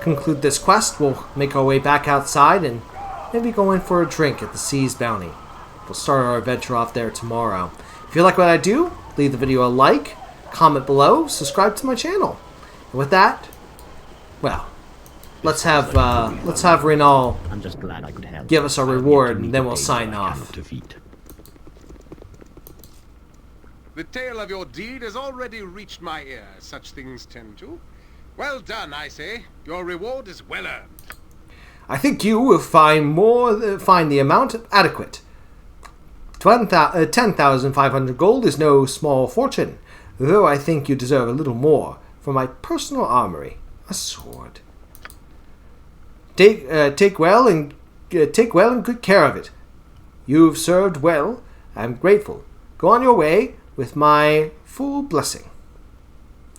conclude this quest, we'll make our way back outside and maybe go in for a drink at the Sea's Bounty. We'll start our adventure off there tomorrow. If you like what I do, leave the video a like, comment below, subscribe to my channel. And with that, well, let's have Rinal I'm just glad I could help. give us our reward, and then we'll sign off. The tale of your deed has already reached my ear. Such things tend to. Well done, I say. Your reward is well earned. I think you will find the amount adequate. 10,500 gold is no small fortune, though I think you deserve a little more for my personal armory, a sword. Take well and good care of it. You've served well. I'm grateful. Go on your way with my full blessing.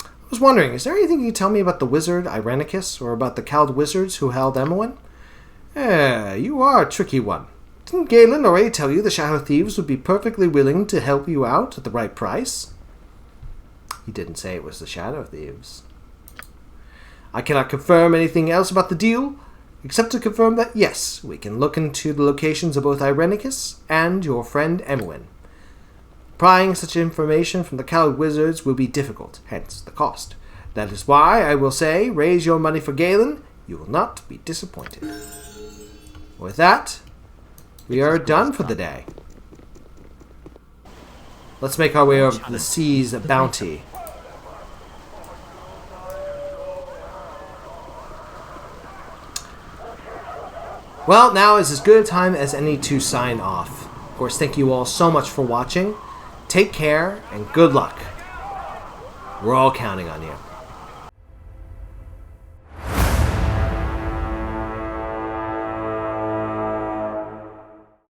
I was wondering, is there anything you can tell me about the wizard Irenicus, or about the Cowled Wizards who held Imoen? You are a tricky one. Didn't Galen already tell you the Shadow Thieves would be perfectly willing to help you out at the right price? He didn't say it was the Shadow Thieves. I cannot confirm anything else about the deal, except to confirm that yes, we can look into the locations of both Irenicus and your friend Imoen. Prying such information from the Cowled Wizards will be difficult, hence the cost. That is why I will say, raise your money for Galen, you will not be disappointed. With that, we are done for the day. Let's make our way over to the seas of bounty. Well, now is as good a time as any to sign off. Of course, thank you all so much for watching. Take care, and good luck. We're all counting on you.